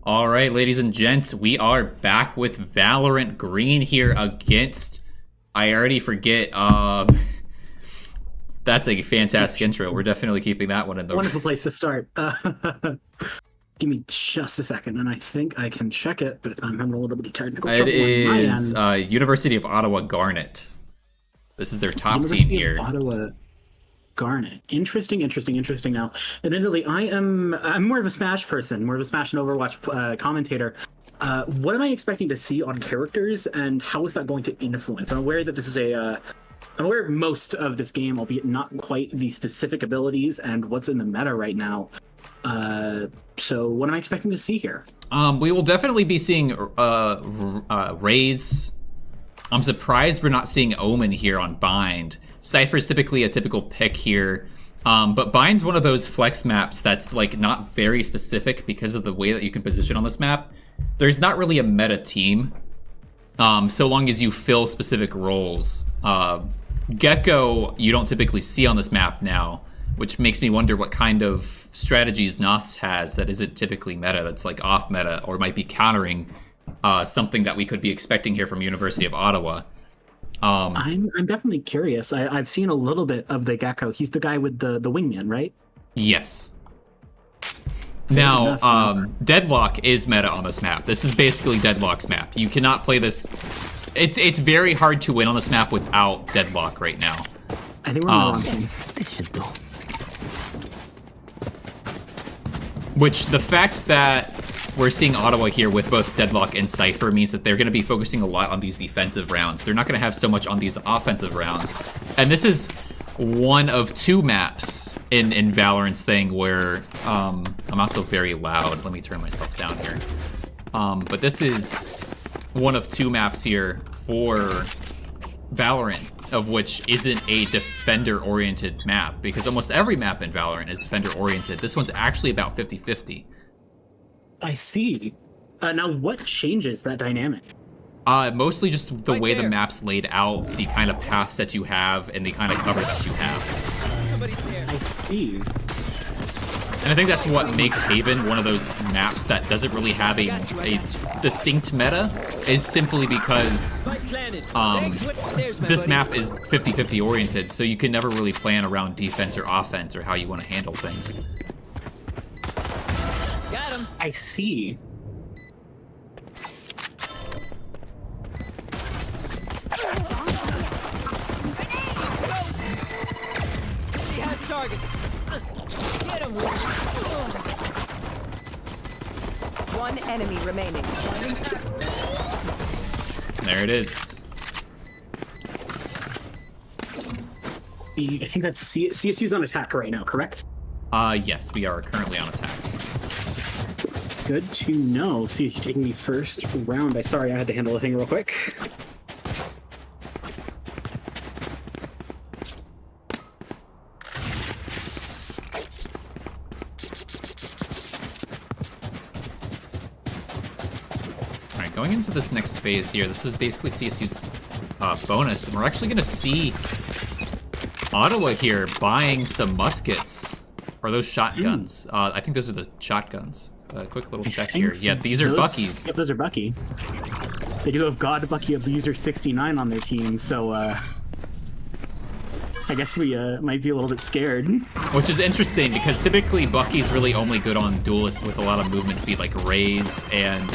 All right, ladies and gents, we are back with Valorant Green here against. I already forget. That's a fantastic intro. We're definitely keeping that one in the wonderful place to start. Give me just a second, and I think I can check it, but I'm having a little bit of technical trouble. It is University of Ottawa Garnet. This is their top University team here. Of Ottawa Garnet. Interesting. Now, admittedly, I'm more of a Smash person, more of a Smash and Overwatch commentator. What am I expecting to see on characters, and how is that going to influence? I'm aware that this is I'm aware of most of this game, albeit not quite the specific abilities and what's in the meta right now. So what am I expecting to see here? We will definitely be seeing Raze. I'm surprised we're not seeing Omen here on Bind. Cypher's typically a typical pick here. But Bind's one of those flex maps that's like not very specific because of the way that you can position on this map. There's not really a meta team, so long as you fill specific roles. Gecko you don't typically see on this map now, which makes me wonder what kind of strategies Noths has that isn't typically meta, that's like off meta, or might be countering something that we could be expecting here from University of Ottawa. I'm definitely curious. I've seen a little bit of the Gecko. He's the guy with the wingman, right? Yes. Now, Deadlock is meta on this map. This is basically Deadlock's map. You cannot play this. It's very hard to win on this map without Deadlock right now. I think we're on the wrong team. This should do. Which, the fact that we're seeing Ottawa here with both Deadlock and Cypher means that they're going to be focusing a lot on these defensive rounds. They're not going to have so much on these offensive rounds. And this is one of two maps in Valorant's thing where I'm also very loud. Let me turn myself down here. But this is one of two maps here for Valorant, of which isn't a defender-oriented map, because almost every map in Valorant is defender-oriented. This one's actually about 50-50. I see. Now, what changes that dynamic? Mostly just the way the map's laid out, the kind of paths that you have, and the kind of cover that you have. I see. And I think that's what makes Haven one of those maps that doesn't really have a distinct meta, is simply because this map is 50-50 oriented, so you can never really plan around defense or offense or how you want to handle things. Got him. I see. He has targets. Get him. One enemy remaining. There it is. I think that's CSU's on attack right now, correct? Yes, we are currently on attack. Good to know. CSU taking the first round. Sorry, I had to handle a thing real quick. Alright, going into this next phase here, this is basically CSU's bonus, and we're actually going to see Ottawa here buying some muskets. Or those shotguns. I think those are the shotguns. Quick little check here. Yeah, these are Bucky's. Yep, those are Bucky. They do have God Bucky Abuser 69 on their team, so I guess we might be a little bit scared. Which is interesting, because typically Bucky's really only good on duelists with a lot of movement speed, like Raze and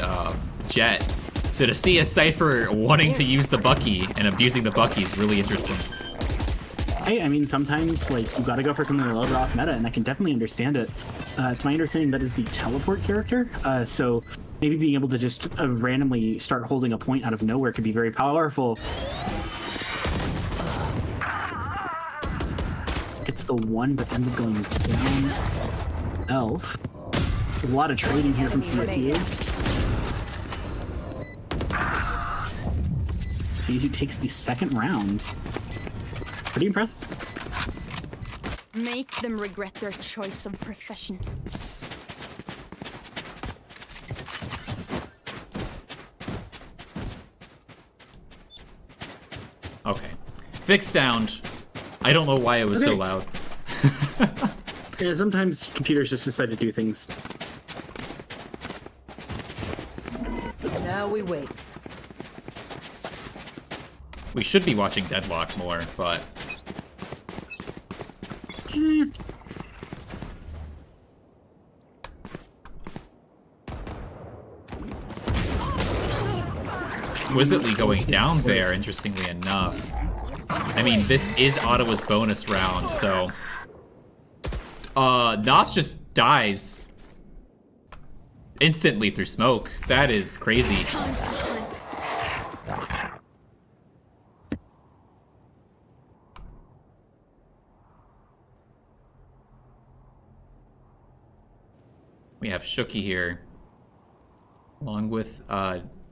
Jet. So to see a Cypher wanting to use the Bucky and abusing the Bucky is really interesting. I mean, sometimes, like, you gotta go for something a little bit off meta, and I can definitely understand it. To my understanding, that is the teleport character, so maybe being able to just randomly start holding a point out of nowhere could be very powerful. Gets the one, but ends up going down. Elf. A lot of trading here from CSU. CSU takes the second round. Pretty impressive. Make them regret their choice of profession. Okay. Fixed sound. I don't know why it was so loud. Yeah, sometimes computers just decide to do things. we wait. We should be watching Deadlock more, but exquisitely going down there, interestingly enough. I mean, this is Ottawa's bonus round, so Noth just dies instantly through smoke. That is crazy. We have Shooky here, along with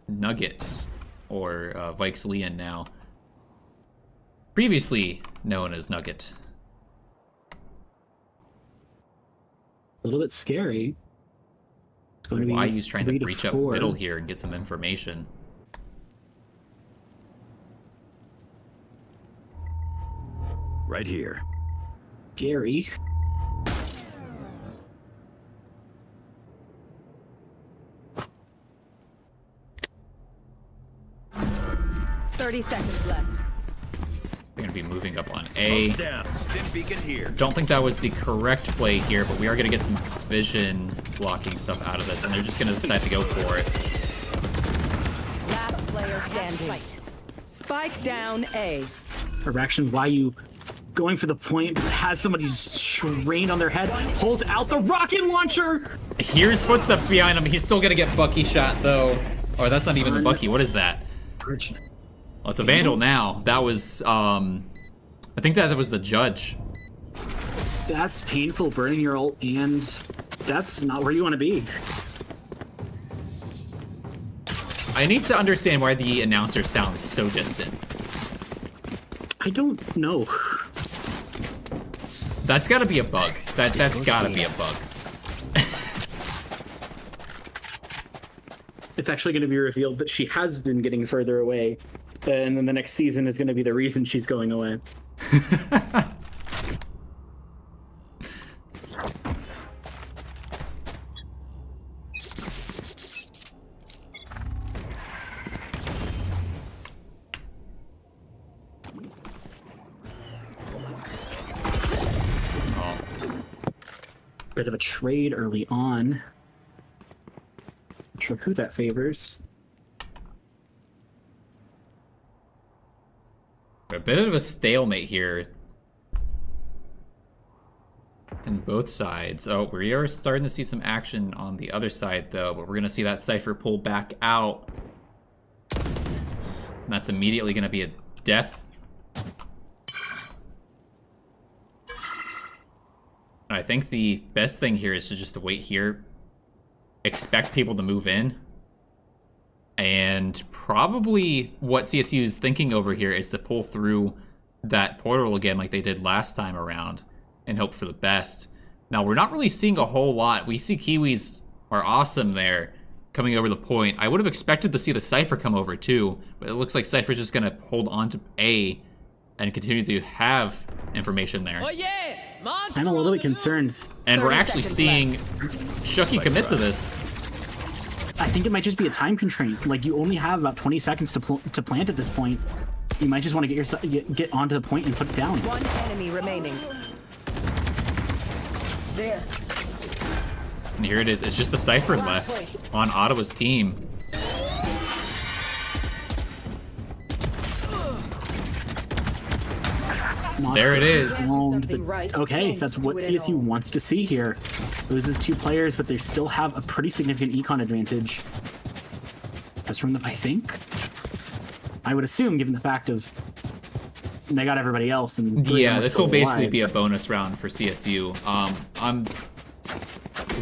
Nugget, or Vikes Leon now. Previously known as Nugget. A little bit scary. It's going to be Why he's trying to 3 breach up 4. middle here and get some information. Right here. Gary. Thirty seconds left. They're going to be moving up on A. Smoke's down. Stim beacon here. Don't think that was the correct play here, but we are going to get some vision blocking stuff out of this, and they're just going to decide to go for it. Last player standing. Spike down A. Erection, why you going for the point, has somebody trained on their head, pulls out the rocket launcher! Here's footsteps behind him. He's still going to get Bucky shot, though. Or that's not even the Bucky. What is that? Well, it's a Vandal now. That was, I think that was the judge. That's painful, burning your ult, and that's not where you want to be. I need to understand why the announcer sounds so distant. I don't know. That's gotta be a bug. That's gotta be a bug. It's actually going to be revealed that she has been getting further away, and then the next season is going to be the reason she's going away. Oh. Bit of a trade early on. Not sure who that favors. A bit of a stalemate here. On both sides. Oh, we are starting to see some action on the other side, though, but we're going to see that Cypher pull back out. And that's immediately going to be a death. I think the best thing here is to just wait here, expect people to move in, and probably what CSU is thinking over here is to pull through that portal again like they did last time around and hope for the best. Now, we're not really seeing a whole lot. We see Kiwis are awesome there coming over the point. I would have expected to see the Cypher come over too, but it looks like Cypher's just going to hold on to A and continue to have information there. Oh yeah! I'm a little bit concerned. And we're 30 actually seconds seeing Shooky commit to this. I think it might just be a time constraint. Like, you only have about 20 seconds to plant at this point. You might just want to get onto the point and put it down. One enemy remaining. There. And here it is. It's just the Cypher left on Ottawa's team. There it is. Okay, that's what CSU wants to see here. Loses 2 players, but they still have a pretty significant econ advantage. That's from the, I think. I would assume, given the fact of they got everybody else. And yeah, this will basically be a bonus round for CSU. I'm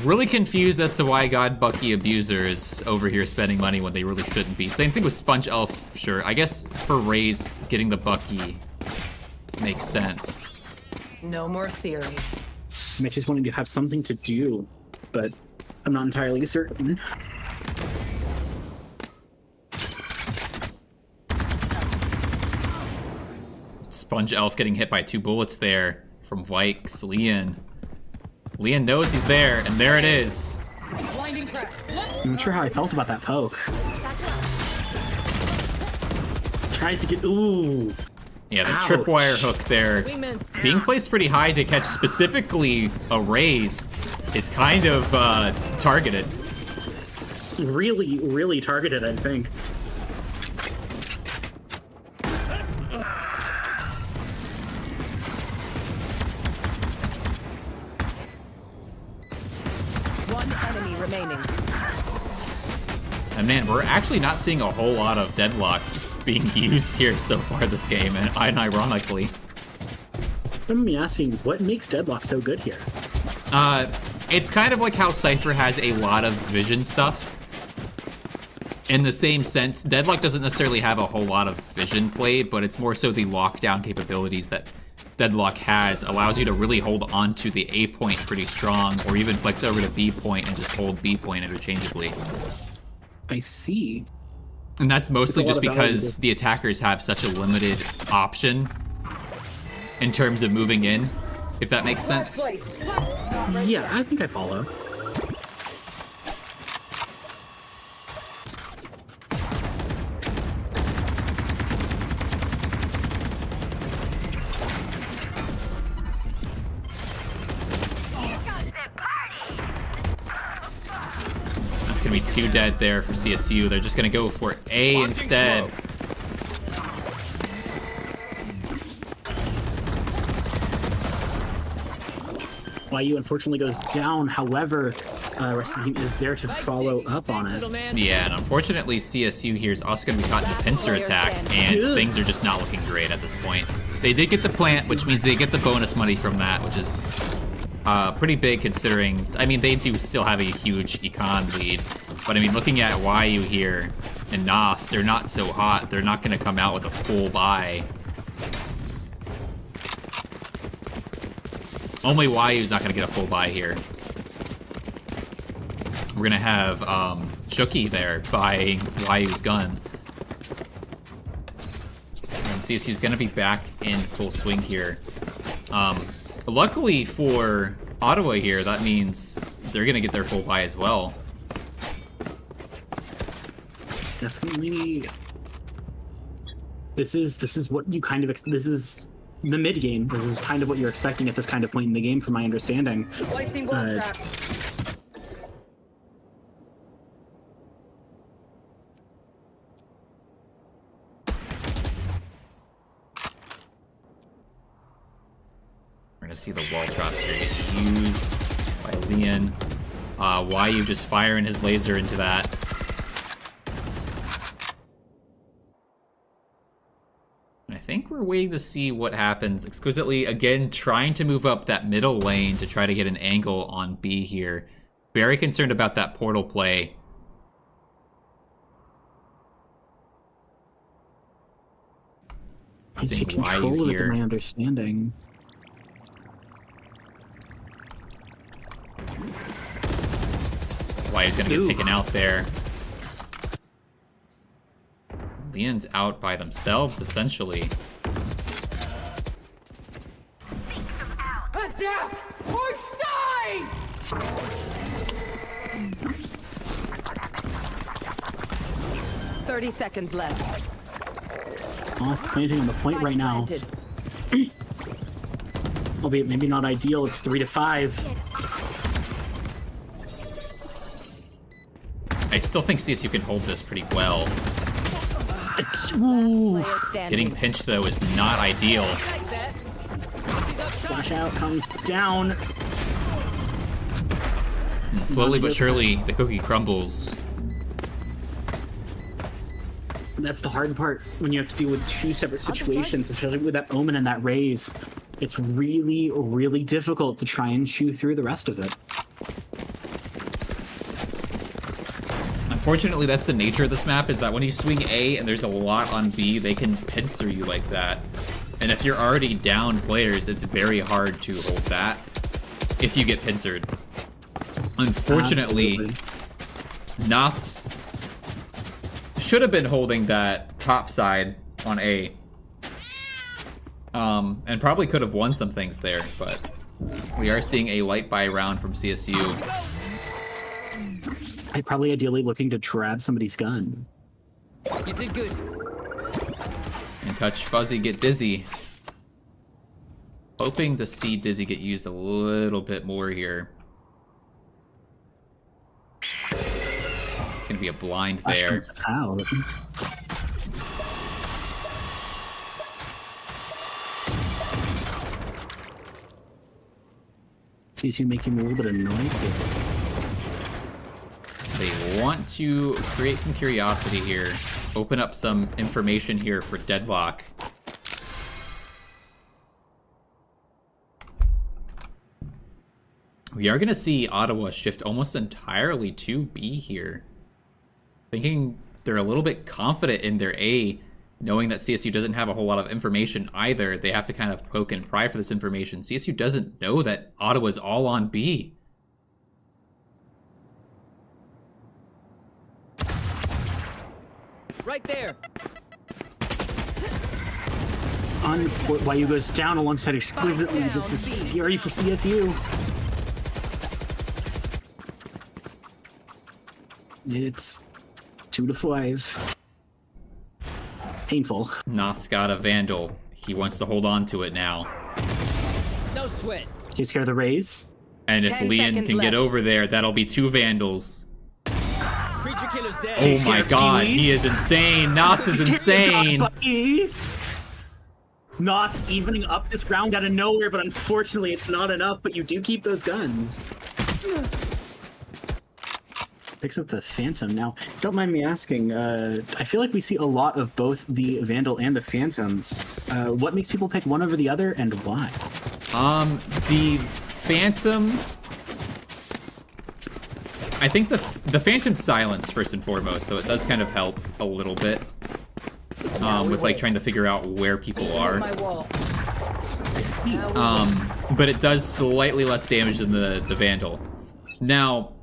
really confused as to why God Bucky Abuser is over here spending money when they really shouldn't be. Same thing with Sponge Elf, sure. I guess for Raze, getting the Bucky makes sense. No more theory. I just wanted to have something to do, but I'm not entirely certain. Sponge Elf getting hit by 2 bullets there from Vikes Leon. Leon knows he's there, and there it is. Blinding crack. I'm not sure how I felt about that poke. Tries to get... Ooh. Yeah, the Ouch. tripwire hook there, Wingman's being placed pretty high to catch specifically a raise, is kind of targeted. Really, really targeted, I think. one enemy remaining. And man, we're actually not seeing a whole lot of deadlock being used here so far this game, and ironically. I'm asking, what makes Deadlock so good here? It's kind of like how Cypher has a lot of vision stuff. In the same sense, Deadlock doesn't necessarily have a whole lot of vision play, but it's more so the lockdown capabilities that Deadlock has allows you to really hold on to the A point pretty strong, or even flex over to B point and just hold B point interchangeably. I see. And that's mostly It's a just lot of value. because the attackers have such a limited option in terms of moving in, if that makes sense. Yeah, I think I follow. That's gonna be 2 dead there for CSU. They're just gonna go for A instead. YU unfortunately goes down, however, rest of the team is there to follow up on it. Yeah, and unfortunately CSU here is also gonna be caught in a pincer attack, and Good. things are just not looking great at this point. They did get the plant, which means they get the bonus money from that, which is pretty big considering, I mean, they do still have a huge econ lead, but I mean, looking at YU here and NOS, they're not so hot. They're not gonna come out with a full buy. Only YU's not gonna get a full buy here. We're gonna have Shooky there buying YU's gun. And CSU's gonna be back in full swing here. Luckily for Ottawa here, that means they're gonna get their full buy as well. Definitely. This is what you kind of this is the mid game. This is kind of what you're expecting at this kind of point in the game, from my understanding. Placing wall trap. We're gonna see the wall traps here get used by Leon. YU just firing his laser into that. And I think we're waiting to see what happens. Exquisitely, again, trying to move up that middle lane to try to get an angle on B here. Very concerned about that portal play. I Seeing take control YU of it, here. in my understanding. YU's gonna get Ooh. taken out there. Leon's out by themselves, essentially. Adapt or die! 30 seconds left. Oh, it's planting on the point right now. Planted. Albeit maybe not ideal. It's 3 to 5. I still think CSU can hold this pretty well. Ooh. Player standing. Getting pinched, though, is not ideal. Flash out comes down. And slowly but surely, the cookie crumbles. That's the hard part when you have to deal with 2 separate situations, especially with that Omen and that Raise. It's really, really difficult to try and chew through the rest of it. Unfortunately, that's the nature of this map, is that when you swing A and there's a lot on B, they can pincer you like that. And if you're already down players, it's very hard to hold that if you get pincered. Unfortunately, Noths should have been holding that top side on A. And probably could have won some things there, but we are seeing a light buy round from CSU. I'd probably ideally looking to grab somebody's gun. You did good. And touch Fuzzy, get Dizzy. Hoping to see Dizzy get used a little bit more here. It's gonna be a blind there. Out. CSU making a little bit of noise here. They want to create some curiosity here. Open up some information here for Deadlock. We are going to see Ottawa shift almost entirely to B here. Thinking they're a little bit confident in their A, knowing that CSU doesn't have a whole lot of information either. They have to kind of poke and pry for this information. CSU doesn't know that Ottawa's all on B. Right there. Why goes down alongside exquisitely. This is scary for CSU. It's 2-5. Painful. Noth's got a Vandal. He wants to hold on to it now. No sweat. Takes care of the raise. And if 10 Lian seconds can get left. over there, that'll be 2 Vandals. Creature killer's dead. Oh my god, he is insane. Noth is insane. Knott's evening up this round out of nowhere, but unfortunately it's not enough, but you do keep those guns. Picks up the Phantom. Now, don't mind me asking, I feel like we see a lot of both the Vandal and the Phantom. What makes people pick one over the other, and why? The Phantom... I think the Phantom's silenced first and foremost, so it does kind of help a little bit. With like trying to figure out where people are. I see. But it does slightly less damage than the Vandal. Now,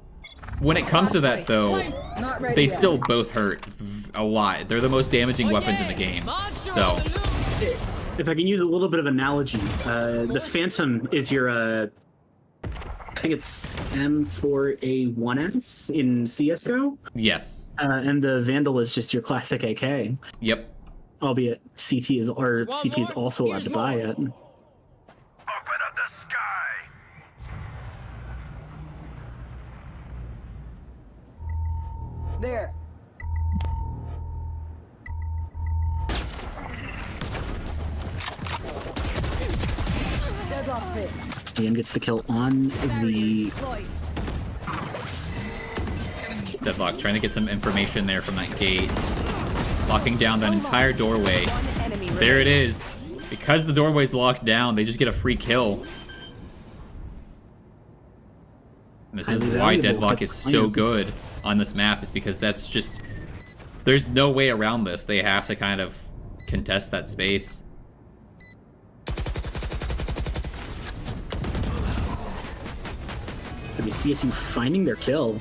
when it comes to that though, they still both hurt a lot. They're the most damaging weapons in the game. So, If I can use a little bit of analogy, the Phantom is your, I think it's M4A1S in CSGO? yes. And the Vandal is just your classic AK. Yep. Albeit CT is also allowed to buy it. Open up the sky! There. Deadlock hit. Ian gets the kill on the... It's Deadlock trying to get some information there from that gate. Locking down that entire doorway. There it is. Because the doorway's locked down, they just get a free kill. And this is why Deadlock is so good on this map, is because that's just... There's no way around this. They have to kind of contest that space. So we see CSU finding their kill.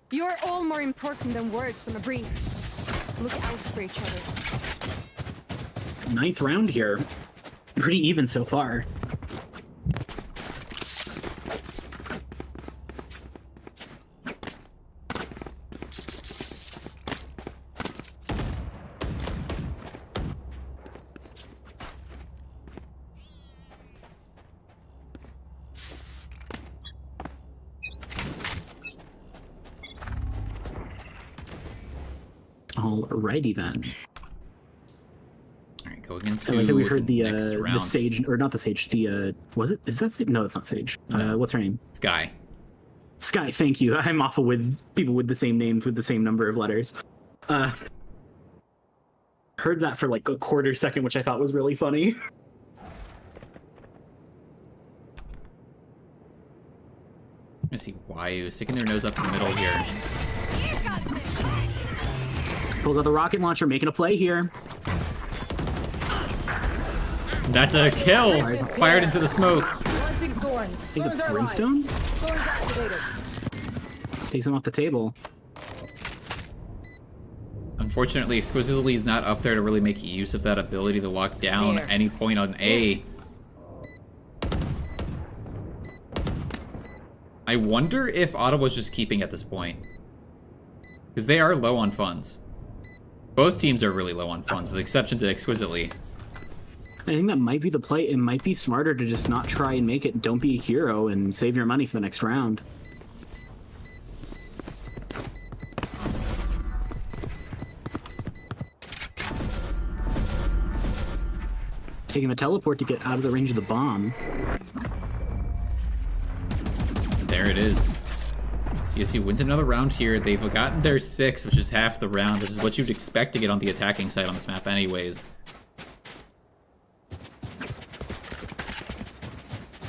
You're all more important than words on a brief. Look out for each other. 9th round here. Pretty even so far. Alrighty then. Alright, going into So I think we heard the next round. Sage, or not the Sage, the, was it? Is that Sage? No, it's not Sage. No. What's her name? Sky. Sky, thank you. I'm awful with people with the same names with the same number of letters. Heard that for like a quarter second, which I thought was really funny. Let me see why he was sticking their nose up in the middle here. Pulls out the rocket launcher, making a play here. That's a kill! Fired into the smoke. I think it's Brimstone? Takes him off the table. Unfortunately, Exquisitely is not up there to really make use of that ability to lock down There. any point on A. I wonder if Ottawa's just keeping at this point. Because they are low on funds. Both teams are really low on funds, with the exception to Exquisitely. I think that might be the play. It might be smarter to just not try and make it. Don't be a hero and save your money for the next round. Taking the teleport to get out of the range of the bomb. There it is. CSU wins another round here. They've gotten their 6, which is half the round, which is what you'd expect to get on the attacking side on this map anyways.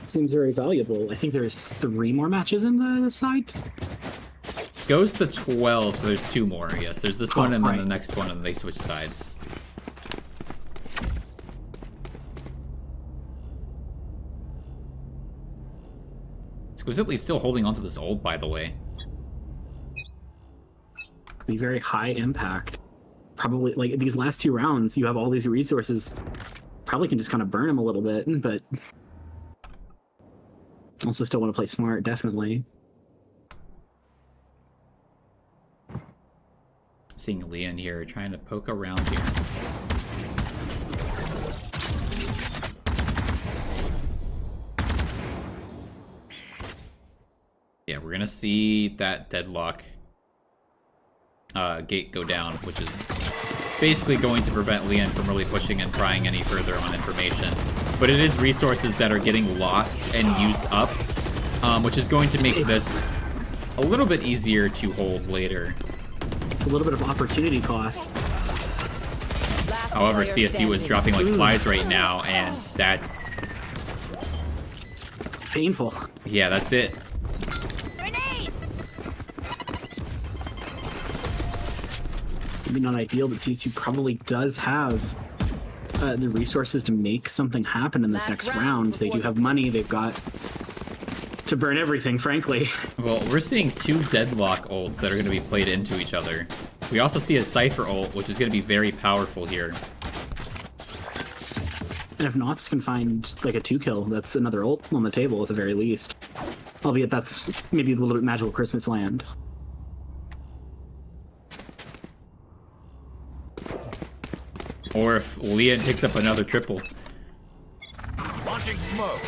Seems very valuable. I think there's 3 more matches in the side. Goes to 12, so there's 2 more. Yes, there's this one and then right. the next one, and then they switch sides. Exquisitely still holding onto this ult, by the way. Be very high impact. Probably, like, these last 2 rounds, you have all these resources. Probably can just kind of burn them a little bit, but... Also still want to play smart, definitely. Seeing Leon here, trying to poke around here. Yeah, we're gonna see that deadlock gate go down, which is basically going to prevent Leon from really pushing and prying any further on information. But it is resources that are getting lost and used up, which is going to make this a little bit easier to hold later. It's a little bit of opportunity cost. Last However, player CSU is standing. dropping like flies right now, and that's... Painful. yeah, that's it. Maybe not ideal, but CSU probably does have the resources to make something happen in this Last next round round. They before do the- have money. They've got to burn everything, frankly. Well, we're seeing 2 deadlock ults that are going to be played into each other. We also see a Cypher ult, which is going to be very powerful here. And if Noths can find like a 2-kill, that's another ult on the table at the very least. Albeit that's maybe a little bit magical Christmas land. Or if Leon picks up another triple. Launching smoke.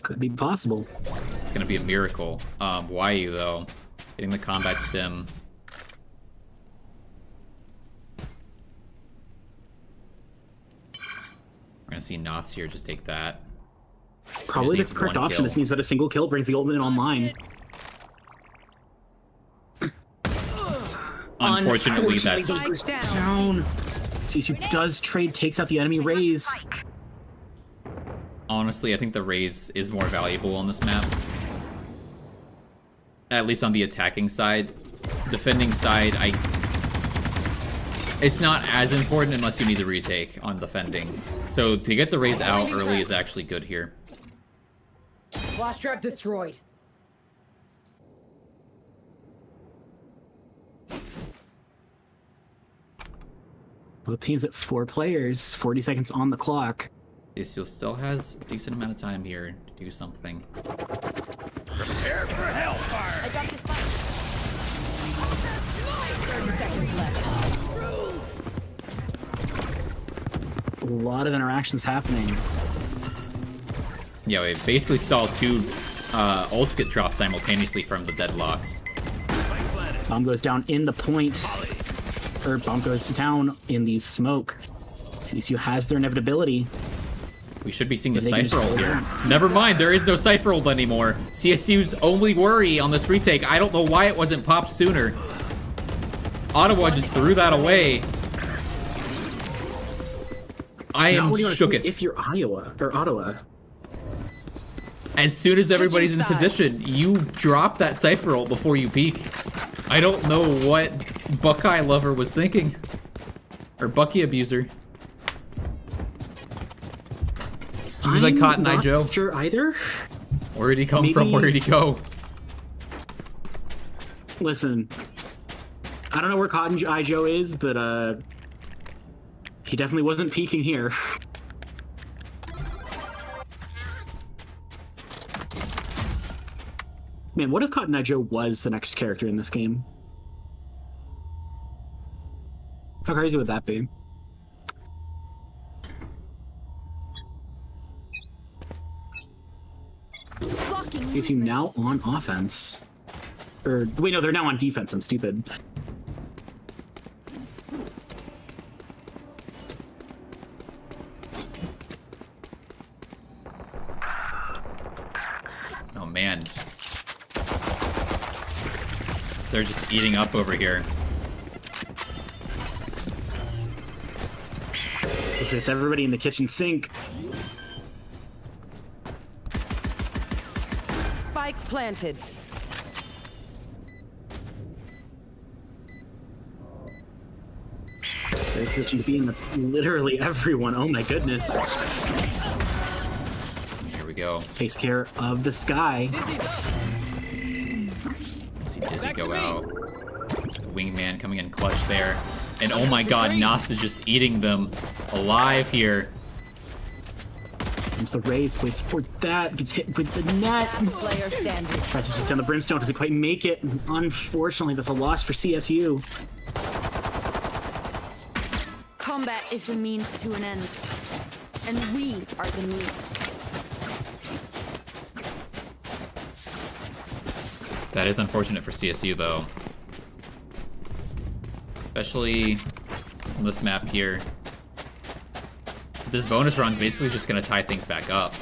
Could be possible. It's going to be a miracle. Why though? Getting the combat stem. We're going to see Knots here just take that. Probably the needs correct 1 option. kill. This means that a single kill brings the ultimate online. Unfortunately, that's goes just... down. CSU does trade, takes out the enemy raise. Honestly, I think the Raze is more valuable on this map. At least on the attacking side. Defending side, it's not as important unless you need the retake on defending. So to get the Raze out early is actually good here. Flash trap destroyed. Both teams at 4 players, 40 seconds on the clock. CSU still has a decent amount of time here to do something. Prepare for hellfire. I got this spot. 30 seconds left. A lot of interactions happening. Yeah, we basically saw 2 ults get dropped simultaneously from the deadlocks. Bomb goes down in the point. Or bomb goes down in the smoke. CSU has their inevitability. We should be seeing the They can Cypher just ult hold here. on. Never mind, there is no Cypher ult anymore. CSU's only worry on this retake, I don't know why it wasn't popped sooner. Ottawa just threw that away. I Now, am what do you wanna do shooketh. if you're Iowa or Ottawa? As soon as everybody's in sides. position, you drop that Cypher ult before you peek. I don't know what Buckeye lover was thinking. Or Bucky abuser. He was like Cotton Eye not Joe. Sure either. Where did he come from? Maybe- Where did he go? Listen, I don't know where Cotton Eye Joe is, but he definitely wasn't peeking here. Man, what if Cotton Eye Joe was the next character in this game? How crazy would that be? Blocking CSU now on offense. Or, wait, no, they're now on defense. I'm stupid. Oh man. They're just eating up over here. It's everybody in the kitchen sink. Spike planted. It's a great position to be in. That's literally everyone. Oh my goodness. Here we go. Takes care of the sky. See Dizzy go out. Wingman coming in clutch there. And oh my god, NECC is just eating them alive here. Comes the race, waits for that, gets hit with the net. Player standing. Tries to take down the brimstone, doesn't quite make it. Unfortunately, that's a loss for CSU. Combat is a means to an end, and we are the means. That is unfortunate for CSU though. Especially on this map here. This bonus round's basically just gonna tie things back up.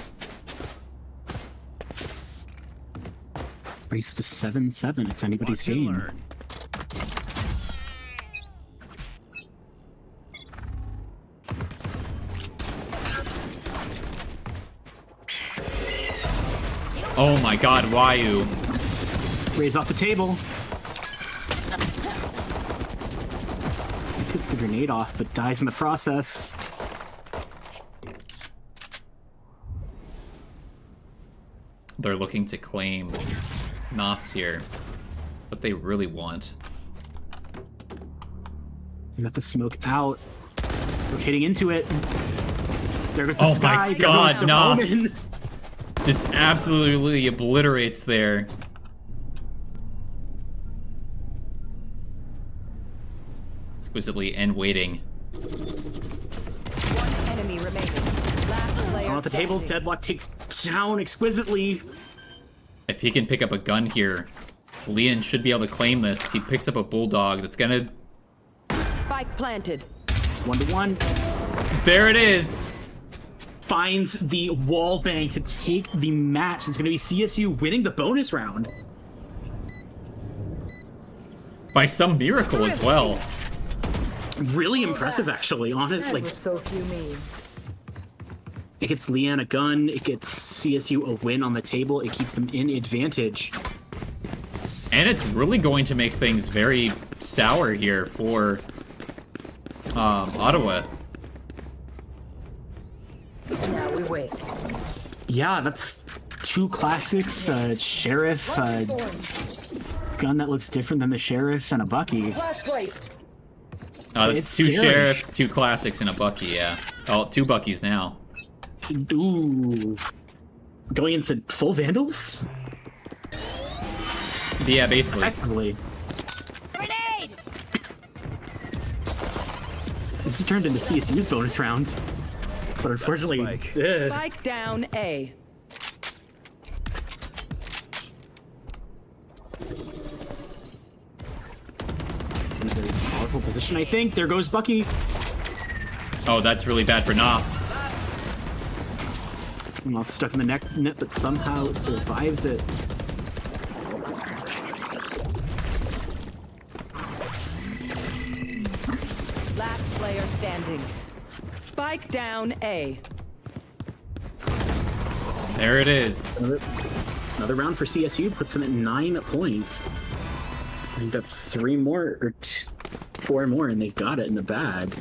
Race to 7-7. It's anybody's Watch and game. learn. Oh my god, Wyu. Raise off the table. This gets the grenade off, but dies in the process. They're looking to claim NECC here. What they really want. You got the smoke out. Rotating into it. There goes the Oh sky. my There god, goes the Bowman. NECC just absolutely obliterates there. Exquisitely end waiting. One enemy remaining. Last player On the table, standing. Deadlock takes down exquisitely. If he can pick up a gun here, Leon should be able to claim this. He picks up a bulldog that's gonna... Spike planted. It's 1-1. There it is! Finds the wall bang to take the match. It's going to be CSU winning the bonus round. By some miracle as well. Really impressive, actually. On it, like, so few means. it gets Leanne a gun. It gets CSU a win on the table. It keeps them in advantage. And it's really going to make things very sour here for Ottawa. Now we wait. Yeah, that's two classics. Sheriff, gun that looks different than the Sheriff's, and a Bucky. Last placed. That's It's two scary. Sheriffs, two Classics, and a Bucky, yeah. Oh, two Buckies now. Ooh. Going into full Vandals? Yeah, basically. Effectively. Grenade! This has turned into CSU's bonus round. But unfortunately, Spike. Spike down A. it's in a very powerful position, I think. There goes Bucky. Oh, that's really bad for NECC. Not stuck in the net, but somehow survives it. Last player standing. Spike down A. There it is. Another round for CSU puts them at 9 points. I think that's 3 more, or 4 more, and they've got it in the bag.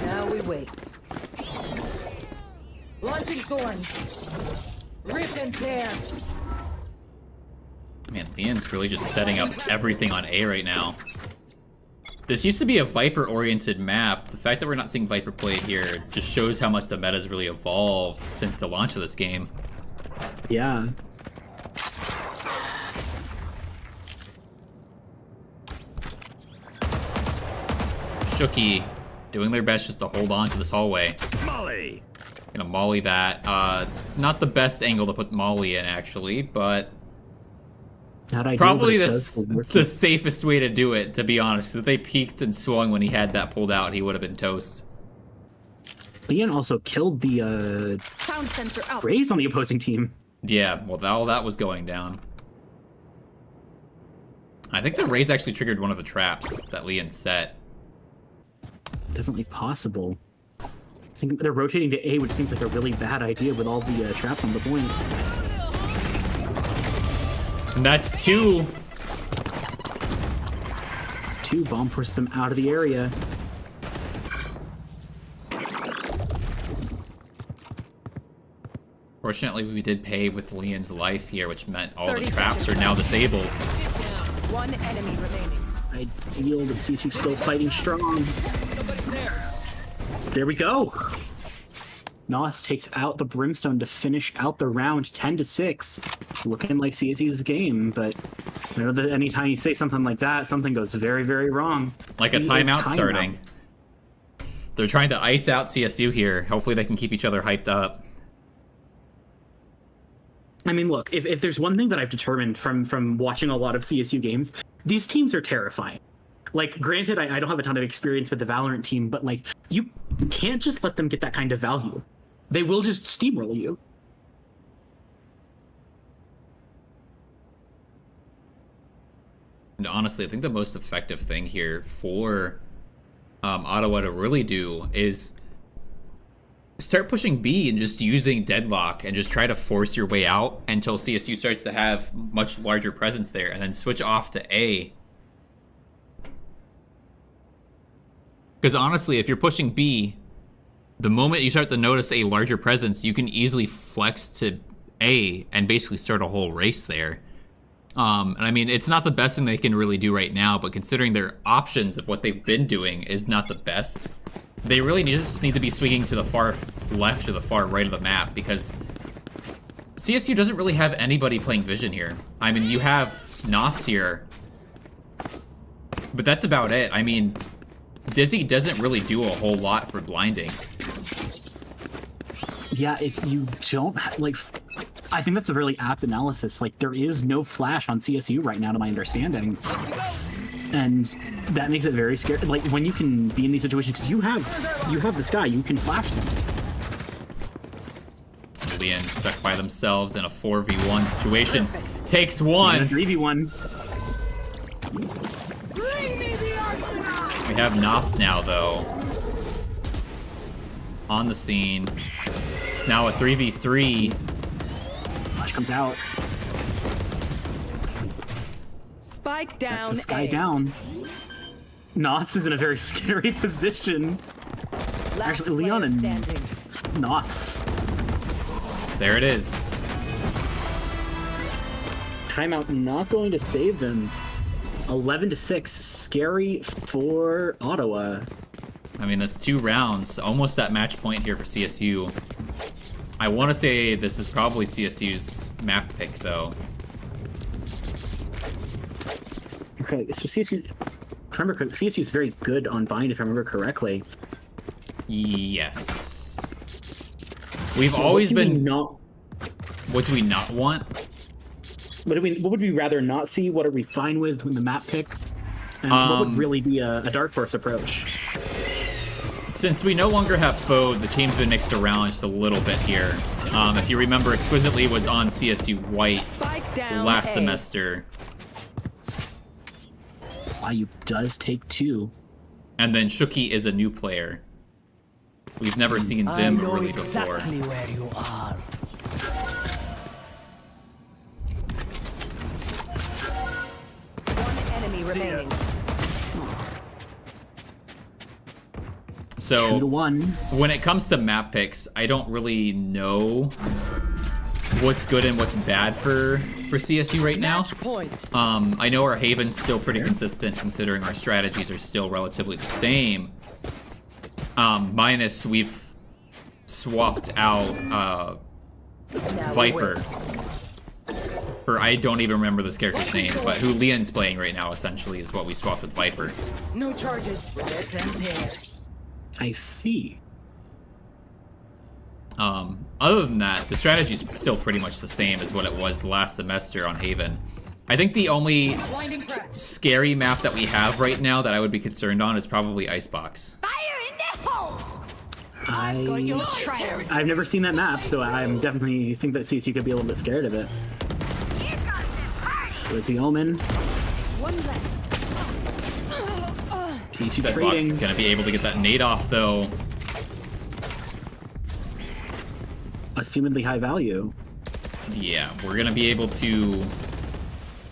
Now we wait. Launching thorns. Rip and tear. Man, Leon's really just setting up everything on A right now. This used to be a Viper-oriented map. The fact that we're not seeing Viper played here just shows how much the meta's really evolved since the launch of this game. Yeah. Shooky doing their best just to hold on to this hallway. Molly. Gonna molly that. Not the best angle to put molly in, actually, but Not ideal, probably but it does work. the safest way to do it, to be honest. If they peeked and swung when he had that pulled out, he would have been toast. Leon also killed the Sound sensor out. Raze on the opposing team. Yeah, well, all that was going down. I think the Raze actually triggered one of the traps that Leon set. Definitely possible. I think they're rotating to A, which seems like a really bad idea with all the traps on the point. And that's two. It's two. Bomb forces them out of the area. Fortunately, we did pay with Leon's life here, which meant all the 30 traps are seconds. now disabled. One enemy remaining. Ideal, but CSU still fighting strong. Nobody's there. There we go. Nos takes out the Brimstone to finish out the round 10-6. It's looking like CSU's game, but I know that anytime you say something like that, something goes very, very wrong. Like a timeout starting. They're trying to ice out CSU here. Hopefully they can keep each other hyped up. I mean, look, if there's one thing that I've determined from watching a lot of CSU games, these teams are terrifying. Like, granted, I don't have a ton of experience with the Valorant team, but, like, you can't just let them get that kind of value. They will just steamroll you. And honestly, I think the most effective thing here for Ottawa to really do is start pushing B and just using deadlock and just try to force your way out until CSU starts to have much larger presence there, and then switch off to A. Because honestly, if you're pushing B, the moment you start to notice a larger presence, you can easily flex to A and basically start a whole race there. And I mean, it's not the best thing they can really do right now, but considering their options of what they've been doing is not the best, they really just need to be swinging to the far left or the far right of the map, because CSU doesn't really have anybody playing vision here. I mean, you have Noths here, but that's about it. I mean, Dizzy doesn't really do a whole lot for blinding. Yeah, it's you don't like. I think that's a really apt analysis. Like, there is no flash on CSU right now, to my understanding, and that makes it very scary. Like, when you can be in these situations, because you have this guy, you can flash them. Leon stuck by themselves in a 4v1 situation. Takes one. And a 3v1. We have Noths now, though, on the scene. It's now a 3v3. Flash comes out. Spike down. This guy A. down. Knots is in a very scary position. Last Actually, Leon player and standing. Knots. There it is. Timeout not going to save them. 11-6. Scary for Ottawa. I mean, that's 2 rounds. Almost at match point here for CSU. I want to say this is probably CSU's map pick, though. Okay, so CSU... CSU is very good on bind, if I remember correctly. Yes. We've So always what do we been... not... What do we not want? What would we rather not see? What are we fine with in the map pick? And what would really be a Dark Horse approach? Since we no longer have Foe, the team's been mixed around just a little bit here. If you remember, Exquisitely was on CSU White Spike down. last A. semester. Wayu does take 2. And then Shooky is a new player. We've never seen Vim really before. where you are. One enemy remaining. So 2-1. when it comes to map picks, I don't really know what's good and what's bad for CSU right now. Match point. I know our Haven's still pretty consistent considering our strategies are still relatively the same. Minus we've swapped out Now Viper wait. for I don't even remember this character's name, but who Leon's playing right now essentially is what we swapped with Viper. No charges. Let them tear. I see. Other than that, the strategy's still pretty much the same as what it was last semester on Haven. I think the only Blinding crack. scary map that we have right now that I would be concerned on is probably Icebox. Fire in the hole! Got your trail. I've never seen that map, so I'm definitely think that CSU could be a little bit scared of it. There's the Omen. One less. CSU Deadlock's trading. gonna be able to get that nade off though. Assumedly high value. Yeah, we're gonna be able to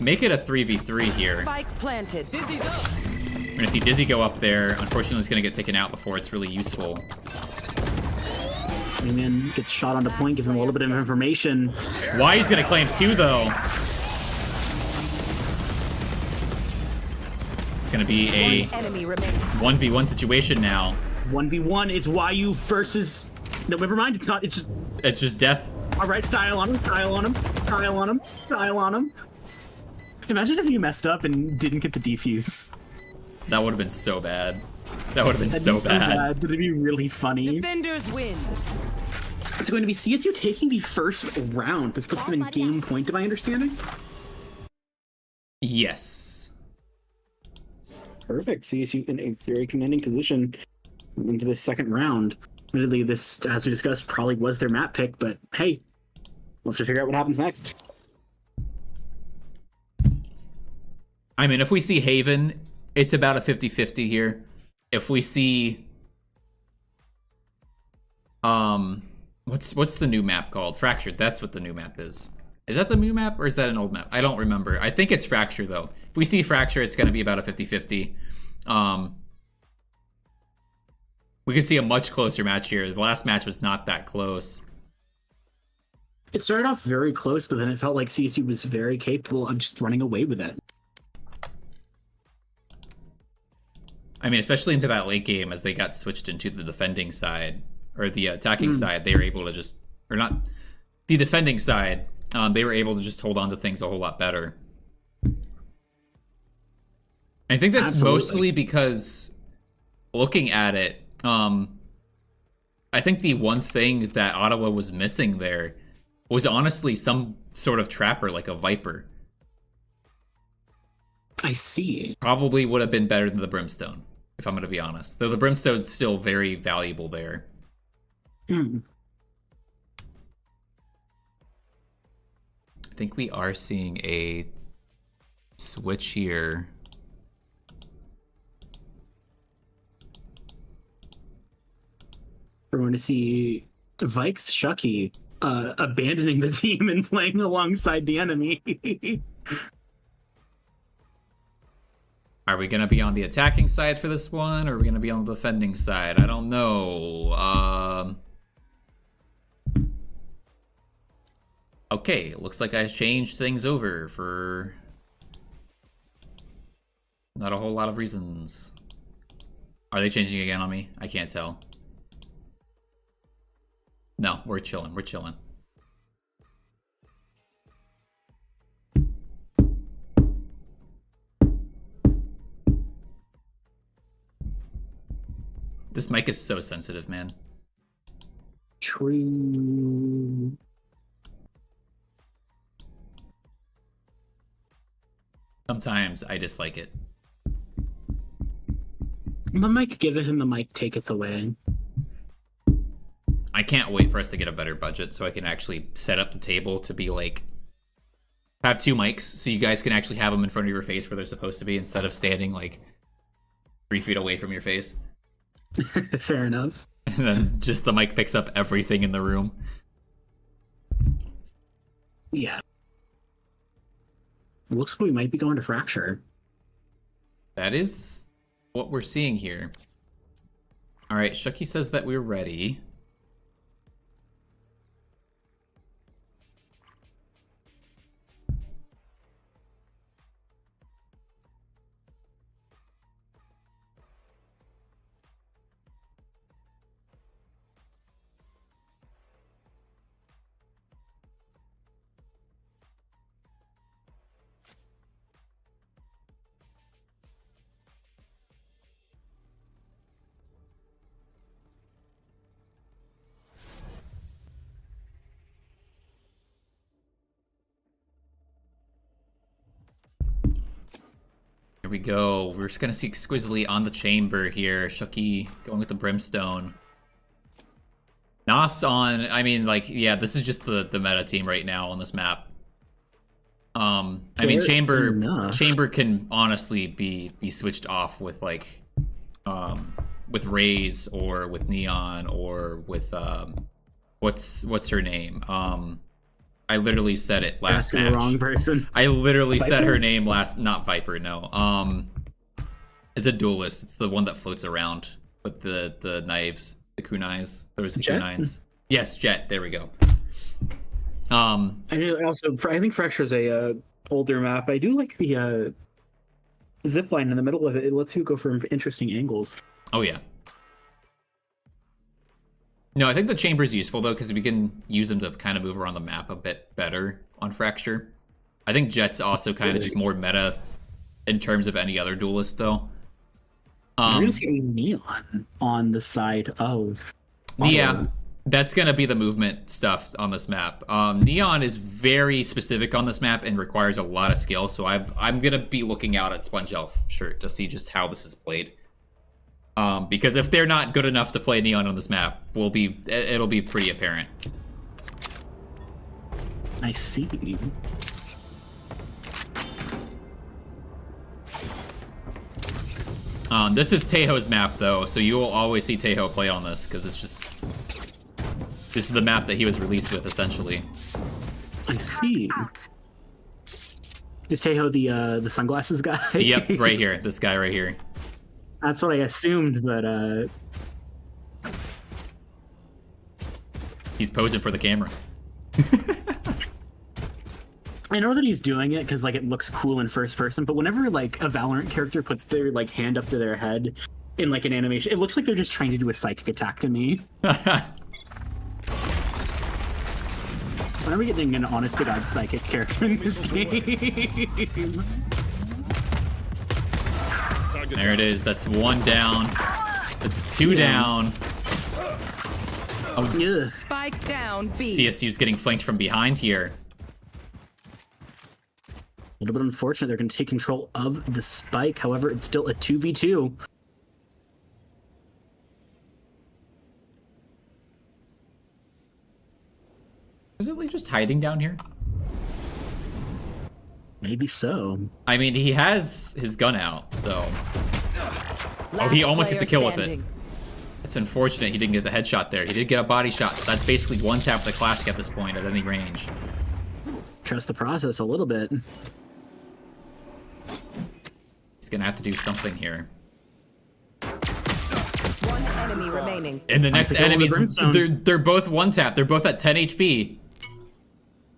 make it a 3v3 here. Spike planted. Dizzy's up. We're gonna see Dizzy go up there. Unfortunately, it's gonna get taken out before it's really useful. Wingman gets shot onto point, gives him a little bit of information. Why he's gonna claim 2 though? It's gonna be a Enemy remaining. 1v1 situation now. 1v1, it's YU versus... No, never mind, it's not, it's just... It's just death. Alright, style on him, style on him, style on him, style on him. Imagine if you messed up and didn't get the defuse. That would have been so bad. That would have been That'd so be bad. That'd be really funny. Defenders win. It's going to be CSU taking the first round. This puts them in game point, to my understanding. Yes. Perfect. CSU in a very commanding position into the second round. Admittedly, this, as we discussed, probably was their map pick, but hey, we'll have to figure out what happens next. I mean, if we see Haven, it's about a 50-50 here. If we see... What's the new map called? Fractured, that's what the new map is. Is that the new map, or is that an old map? I don't remember. I think it's Fracture, though. If we see Fracture, it's going to be about a 50-50. We could see a much closer match here. The last match was not that close. It started off very close, but then it felt like CSU was very capable of just running away with it. I mean, especially into that late game as they got switched into the defending side, or the attacking side, they were able to just, or not, the defending side, they were able to just hold on to things a whole lot better. I think that's Absolutely. mostly because, looking at it, I think the one thing that Ottawa was missing there was honestly some sort of trapper, like a Viper. I see. Probably would have been better than the Brimstone, if I'm going to be honest. Though the Brimstone's still very valuable there. Hmm. I think we are seeing a switch here. We're going to see Vikes Shucky abandoning the team and playing alongside the enemy. Are we going to be on the attacking side for this one, or are we going to be on the defending side? I don't know. Okay, it looks like I changed things over for not a whole lot of reasons. Are they changing again on me? I can't tell. No, we're chilling. We're chilling. This mic is so sensitive, man. True. Sometimes I dislike it. The mic giveth him, the mic taketh away. I can't wait for us to get a better budget so I can actually set up the table to be like, have 2 mics so you guys can actually have them in front of your face where they're supposed to be instead of standing like 3 feet away from your face. Fair enough. And then just the mic picks up everything in the room. Yeah. Looks like we might be going to Fracture. That is what we're seeing here. All right, Shucky says that we're ready. Here we go. We're just gonna see Exquisitely on the chamber here. Shucky going with the Brimstone. Noth's on. I mean, like, yeah, this is just the meta team right now on this map. I mean, Chamber can honestly be switched off with like, with Raze or with Neon or with what's her name? I literally said it last match. The wrong person. I literally Viper? said her name last. Not Viper, no. It's a duelist. It's the one that floats around with the knives, the kunais. Those the Jet? kunais. Yes, Jet. There we go. I think Fracture's a older map. I do like the zip line in the middle of it. It lets you go for interesting angles. Oh yeah. No, I think the chamber's useful though because we can use them to kind of move around the map a bit better on Fracture. I think Jet's also kind of just more meta in terms of any other duelist though. You're gonna see Neon on the side of yeah. That's going to be the movement stuff on this map. Neon is very specific on this map and requires a lot of skill, so I'm going to be looking out at Sponge Elf shirt to see just how this is played. Because if they're not good enough to play Neon on this map, it'll be pretty apparent. I see. This is Tejo's map, though, so you will always see Tejo play on this, because it's just... This is the map that he was released with, essentially. I see. Is Tejo the sunglasses guy? Yep, right here. This guy right here. That's what I assumed, but He's posing for the camera. I know that he's doing it because like it looks cool in first person, but whenever like a Valorant character puts their like hand up to their head in like an animation, it looks like they're just trying to do a psychic attack to me. When are we getting an honest to God psychic character in this game? There it is. That's one down. That's two down. Ugh. Spike down B. CSU's getting flanked from behind here. A little bit unfortunate. They're going to take control of the spike. However, it's still a 2v2. Is it just hiding down here? Maybe so. I mean, he has his gun out, so... Oh, he almost gets a kill with it. It's unfortunate he didn't get the headshot there. He did get a body shot, so that's basically one tap the Classic at this point at any range. Trust the process a little bit. He's gonna have to do something here. One enemy remaining. And the next kill with enemies, the Brimstone. they're both one tap. They're both at 10 HP.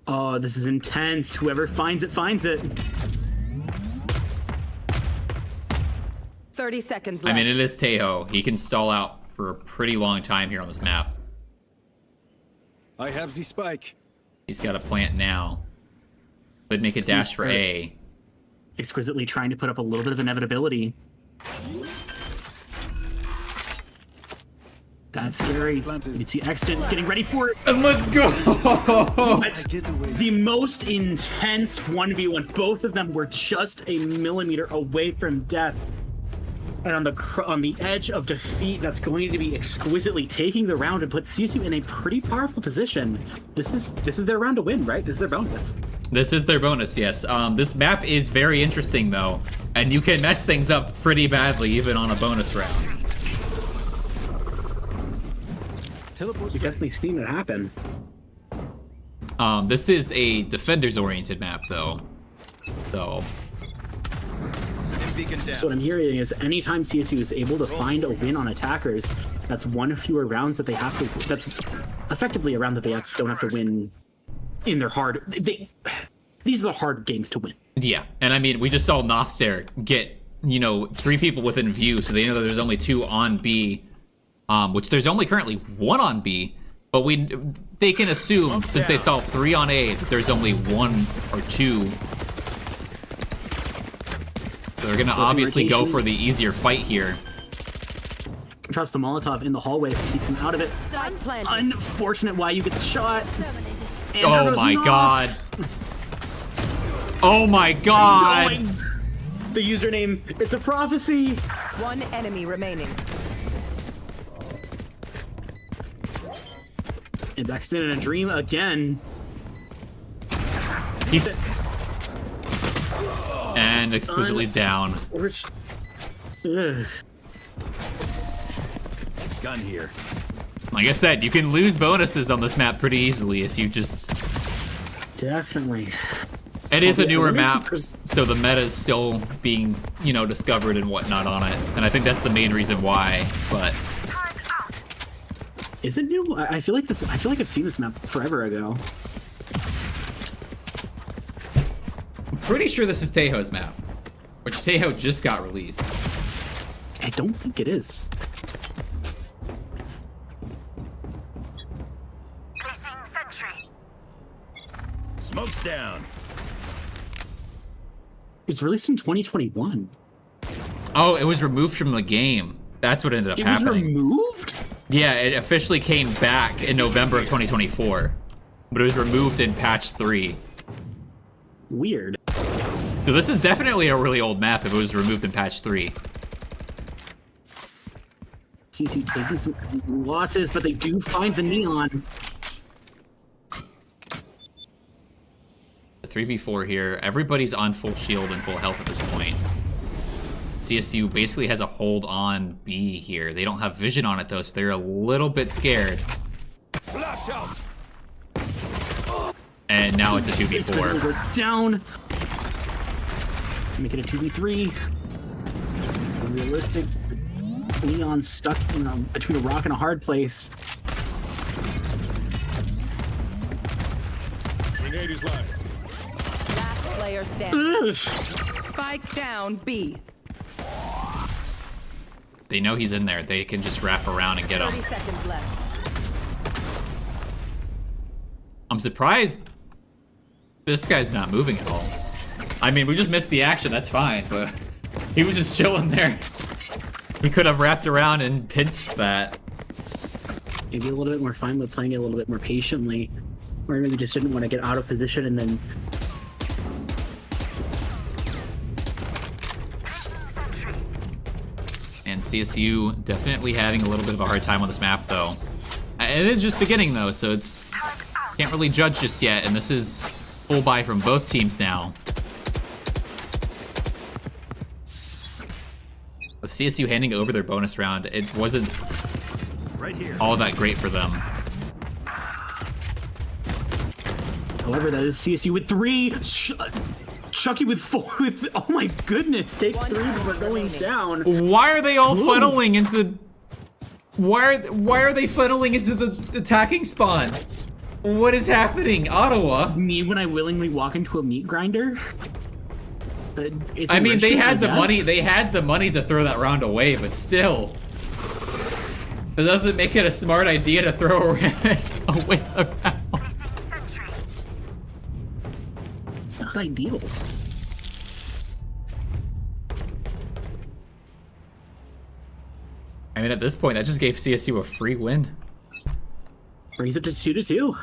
Oh, this is intense. Whoever finds it, finds it. 30 seconds left. I mean, it is Tejo. He can stall out for a pretty long time here on this map. I have the spike. He's got a plant now. Could make a dash for A. Exquisitely trying to put up a little bit of inevitability. That's scary. You can see Extant getting ready for it. And let's go! The most intense 1v1. Both of them were just a millimeter away from death. And on the edge of defeat, that's going to be Exquisitely taking the round and put CSU in a pretty powerful position. This is their round to win, right? This is their bonus. This is their bonus, yes. This map is very interesting, though. And you can mess things up pretty badly, even on a bonus round. We've definitely seen it happen. This is a defenders-oriented map, though. So... So what I'm hearing is anytime CSU is able to find a win on attackers, that's one fewer rounds that they have to... That's effectively a round that they don't have to win in their hard... These are the hard games to win. Yeah, and I mean, we just saw Nothstare get, 3 people within view, so they know that there's only 2 on B, which there's only currently 1 on B, but they can assume, since they saw 3 on A, that there's only 1 or 2. So they're gonna obviously go for the easier fight here. Drops the Molotov in the hallway, keeps them out of it. Unfortunate why you get shot. And Oh my god. Oh my god! The username, it's a prophecy. One enemy remaining. It's accident in a dream again. He's and Exquisitely's down. Ugh. Gun here. Like I said, you can lose bonuses on this map pretty easily if you just... Definitely. It is a newer wonder if map, so the meta is still being, you know, discovered and whatnot on it. And I think that's the main reason why, but... Is it new? I feel like this. I feel like I've seen this map forever ago. I'm pretty sure this is Tejo's map, which Tejo just got released. I don't think it is. Smoke's down. It was released in 2021. Oh, it was removed from the game. That's what ended up It was happening. removed? Yeah, it officially came back in November of 2024, but it was removed in patch 3. Weird. So this is definitely a really old map if it was removed in patch 3. CSU taking some losses, but they do find the neon. The 3v4 here, everybody's on full shield and full health at this point. CSU basically has a hold on B here. They don't have vision on it though, so they're a little bit scared. Flash out. And now it's a Exquisitely 2v4. goes down. To make it a 2v3. Realistic. Leon stuck in between a rock and a hard place. Grenade is live. Last player standing. Ugh. Spike down B. They know he's in there. They can just wrap around and get 30 him. seconds left. I'm surprised this guy's not moving at all. I mean, we just missed the action, that's fine, but he was just chilling there. He could have wrapped around and pinched that. Maybe a little bit more fine with playing it a little bit more patiently. Or maybe just didn't want to get out of position and then... And CSU definitely having a little bit of a hard time on this map, though. It is just beginning, though, so it's... Can't really judge just yet, and this is full buy from both teams now. With CSU handing over their bonus round, it wasn't Right here. all that great for them. However, that is CSU with 3. Chucky with 4. With, oh my goodness, takes 3 before going down. Why are they all funneling into... Why are they funneling into the attacking spawn? What is happening, Ottawa? Me when I willingly walk into a meat grinder. I mean, they had the money. They had the money to throw that round away, but still, it doesn't make it a smart idea to throw away a round. It's not ideal. I mean, at this point, that just gave CSU a free win. Brings it to 2-2.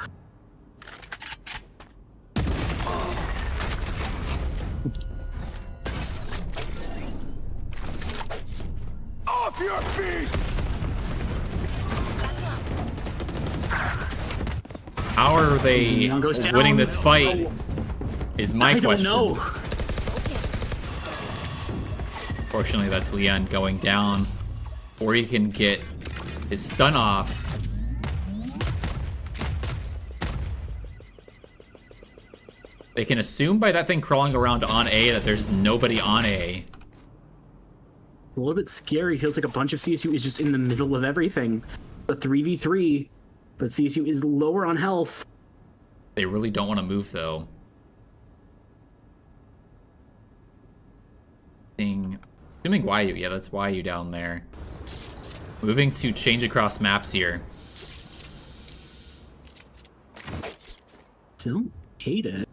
Off your feet. How are they Leon goes down. winning this fight? Is my I question. don't know. Fortunately, that's Leon going down, or he can get his stun off. They can assume by that thing crawling around on A that there's nobody on A. A little bit scary. Feels like a bunch of CSU is just in the middle of everything. A 3v3, but CSU is lower on health. They really don't want to move, though. Assuming YU, yeah, that's YU down there. Moving to change across maps here. Don't hate it.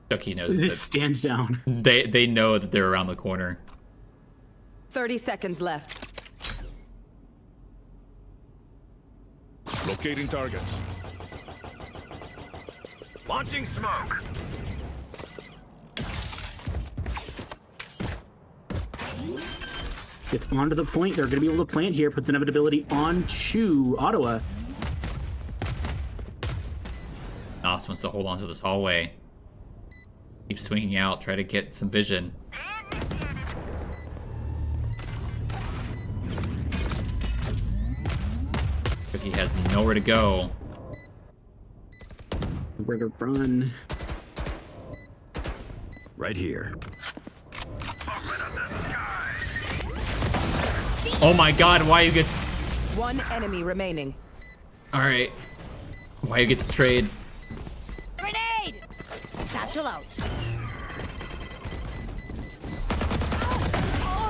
Chucky knows This that stand down. they know that they're around the corner. 30 seconds left. Locating targets. Launching smoke. Gets onto the point. They're going to be able to plant here. Puts inevitability onto Ottawa. Nos wants to hold on to this hallway. Keep swinging out, try to get some vision. Cookie has nowhere to go. Where to run. Right here. Oh my god, Why gets... One enemy remaining. Alright. Why gets the trade. Grenade! Satchel out.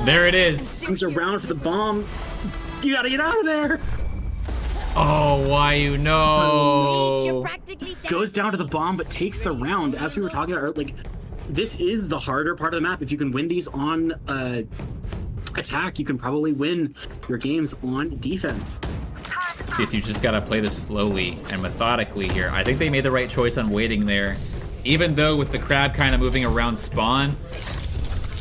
There it is. Comes around for the bomb. You gotta get out of there. Oh, why you You're know? practically dead. Goes down to the bomb, but takes the round. As we were talking about, like, this is the harder part of the map. If you can win these on attack, you can probably win your games on defense. Guess you just gotta play this slowly and methodically here. I think they made the right choice on waiting there. Even though with the crab kind of moving around spawn,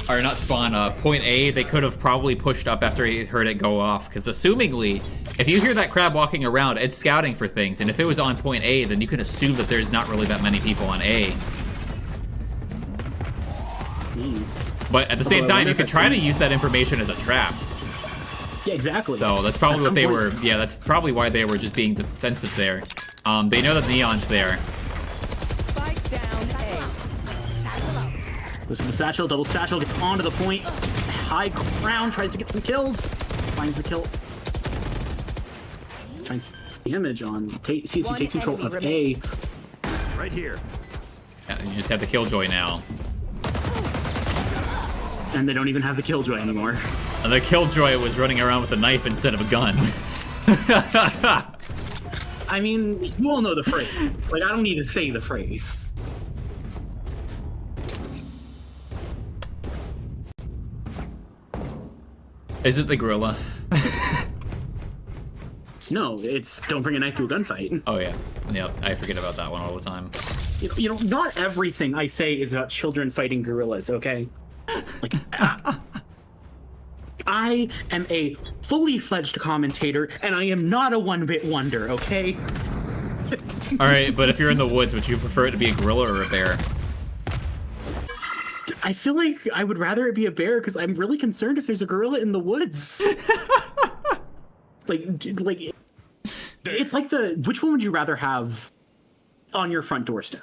or not spawn, point A, they could have probably pushed up after he heard it go off. Because assumingly, if you hear that crab walking around, it's scouting for things. And if it was on point A, then you can assume that there's not really that many people on A. But at the same time, you could try to use that information as a trap. Yeah, exactly. So that's probably At what they some were. point- Yeah, that's probably why they were just being defensive there. They know that Neon's there. Spike down A. Satchel out. Goes to the satchel, double satchel, gets onto the point. High ground, tries to get some kills. Finds the kill. Tries damage on CSU One take control enemy of remaining. A. Right here. Yeah, you just have the Killjoy now. And they don't even have the killjoy anymore. And the Killjoy was running around with a knife instead of a gun. I mean, you all know the phrase. Like, I don't need to say the phrase. Is it the gorilla? No, it's don't bring a knife to a gunfight. Oh yeah. Yep, I forget about that one all the time. You know, not everything I say is about children fighting gorillas, okay? Like, I am a fully fledged commentator, and I am not a one-bit wonder, okay? Alright, but if you're in the woods, would you prefer it to be a gorilla or a bear? I feel like I would rather it be a bear because I'm really concerned if there's a gorilla in the woods. like, it's like which one would you rather have on your front doorstep?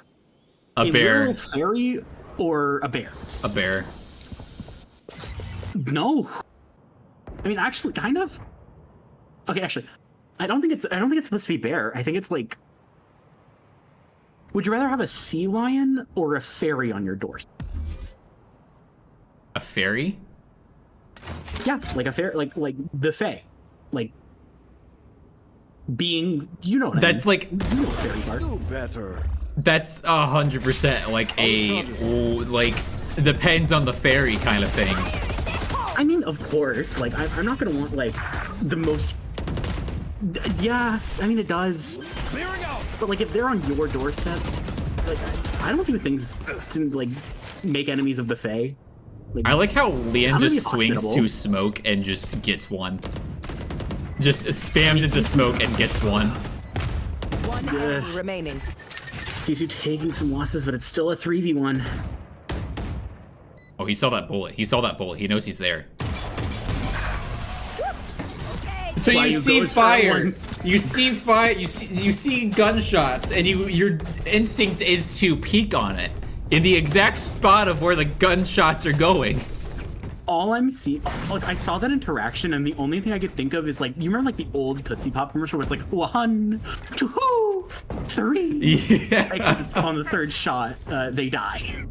A bear. Little fairy or a bear? A bear. No. I mean, actually, kind of. Okay, actually, I don't think it's supposed to be bear. I think it's like. Would you rather have a sea lion or a fairy on your doorstep? A fairy? Yeah, like a fair, like the fae, like being. You know what I That's mean. like. You know what fairies are. Do better. That's 100% like like depends on the fairy kind of thing. I mean, of course. Like, I'm not gonna want like the most. Yeah, I mean it does. Clearing out. But like, if they're on your doorstep, like I don't do things to like make enemies of the fae. Like, I like how Leon I'm gonna just be swings hospitable. to smoke and just gets one. Just spams into smoke and gets one. One enemy remaining. CSU taking some losses, but it's still a 3v1. Oh, he saw that bullet. He saw that bullet. He knows he's there. So Why you you see goes for fire. ones. You see fire. You see gunshots, and your instinct is to peek on it in the exact spot of where the gunshots are going. All I'm seeing, like, I saw that interaction, and the only thing I could think of is like, you remember like the old Tootsie Pop commercial where it's like 1, 2, 3. Yeah. Except it's on the third shot, they die.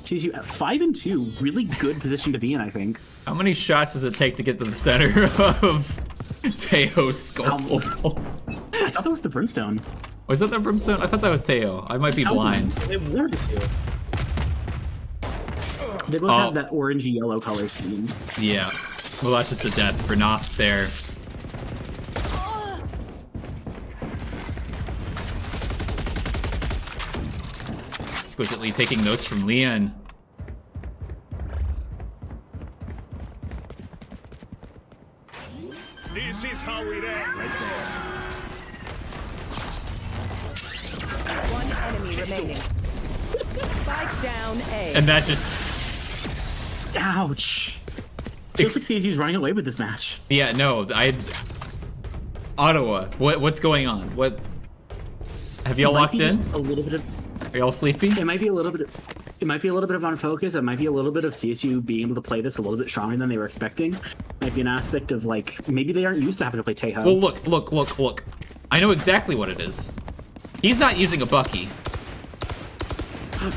CSU at 5 and 2, really good position to be in, I think. How many shots does it take to get to the center of Teo's skull? I thought that was the brimstone. Was that the brimstone? I thought that was Teo. I might be blind. They were the two. They both have that orangey yellow color scheme. Yeah. Well, that's just a death for Nos there. Exquisitely taking notes from Leon. remaining. Spike down A. And that just... Ouch. Feels like CSU's running away with this match. Yeah, no, Ottawa, what's going on? What... Have y'all locked in? A little bit of... Are y'all sleepy? It might be a little bit. It might be a little bit of unfocus. It might be a little bit of CSU being able to play this a little bit stronger than they were expecting. Might be an aspect of like maybe they aren't used to having to play Tejo. Well, look. I know exactly what it is. He's not using a Bucky.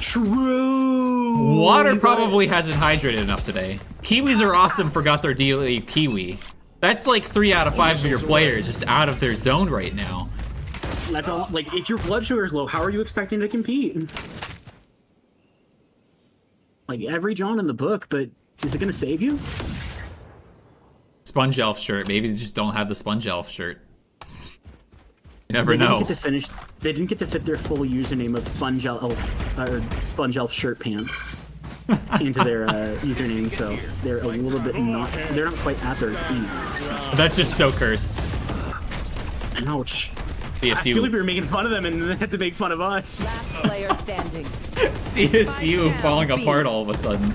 True. Water probably hasn't hydrated enough today. Kiwis are awesome. Forgot their daily Kiwi. That's like 3 out of 5 of your players just out of their zone right now. That's all. Like, if your blood sugar is low, how are you expecting to compete? Like every John in the book, but is it going to save you? Sponge Elf shirt. Maybe they just don't have the Sponge Elf shirt. You never know. They didn't get to fit their full username of Sponge Elf shirt pants into their username, so they're a little bit not. They're not quite at their peak. That's just so cursed. Ouch. CSU. I feel like we were making fun of them and they had to make fun of us. Last player standing. CSU falling apart all of a sudden.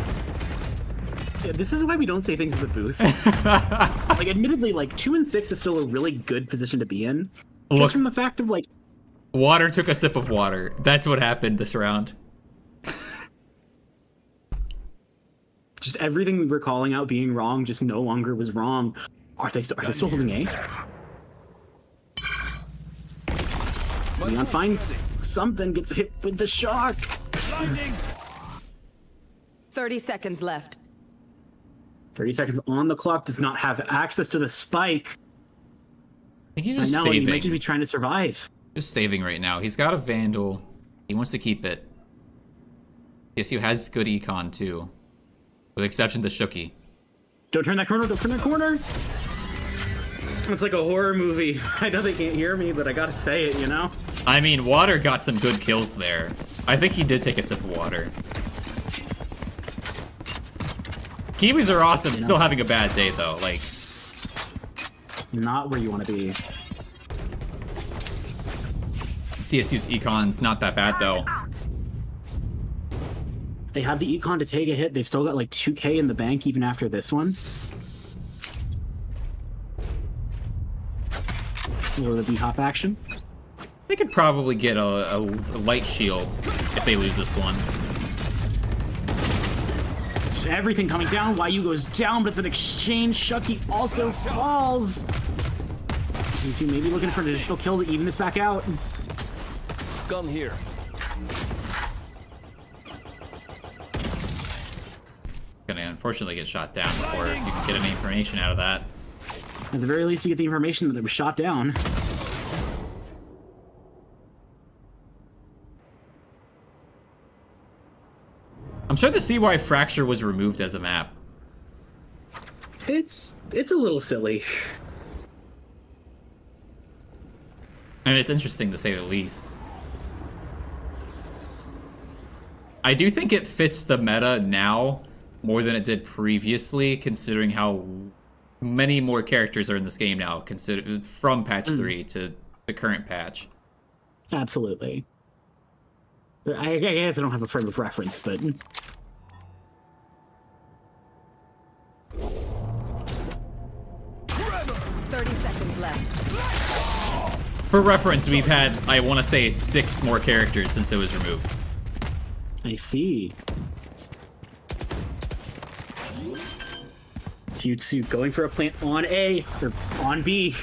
Yeah, this is why we don't say things in the booth. Like, admittedly, like 2 and 6 is still a really good position to be in. Look, Just from the fact of like, Water took a sip of water. That's what happened this round. just everything we were calling out being wrong just no longer was wrong. Are they still holding A? Leon finds something, gets hit with the shark. 30 seconds left. 30 seconds on the clock, does not have access to the spike. I think he's Right just now, he might saving. just be trying to survive. Just saving right now. He's got a Vandal. He wants to keep it. CSU has good econ too. With exception to Shooky. Don't turn that corner, don't turn that corner! It's like a horror movie. I know they can't hear me, but I gotta say it, you know? I mean, Water got some good kills there. I think he did take a sip of water. Kiwis are awesome, still having a bad day though, like... Not where you want to be. CSU's econ's not that bad though. They have the econ to take a hit. They've still got like 2k in the bank even after this one. A little B-hop action. They could probably get a light shield if they lose this one. Everything coming down. YU goes down, but it's an exchange. Shucky also falls. These two maybe looking for an additional kill to even this back out. Gun here. Gonna unfortunately get shot down before you can get any information out of that. At the very least, you get the information that it was shot down. I'm starting to see why Fracture was removed as a map. It's a little silly. I mean, it's interesting to say the least. I do think it fits the meta now more than it did previously, considering how many more characters are in this game now, from patch 3 to the current patch. Absolutely. I guess I don't have a frame of reference, but... 30 seconds left. For reference, we've had, I want to say, 6 more characters since it was removed. I see. So you going for a plant on A, or on B.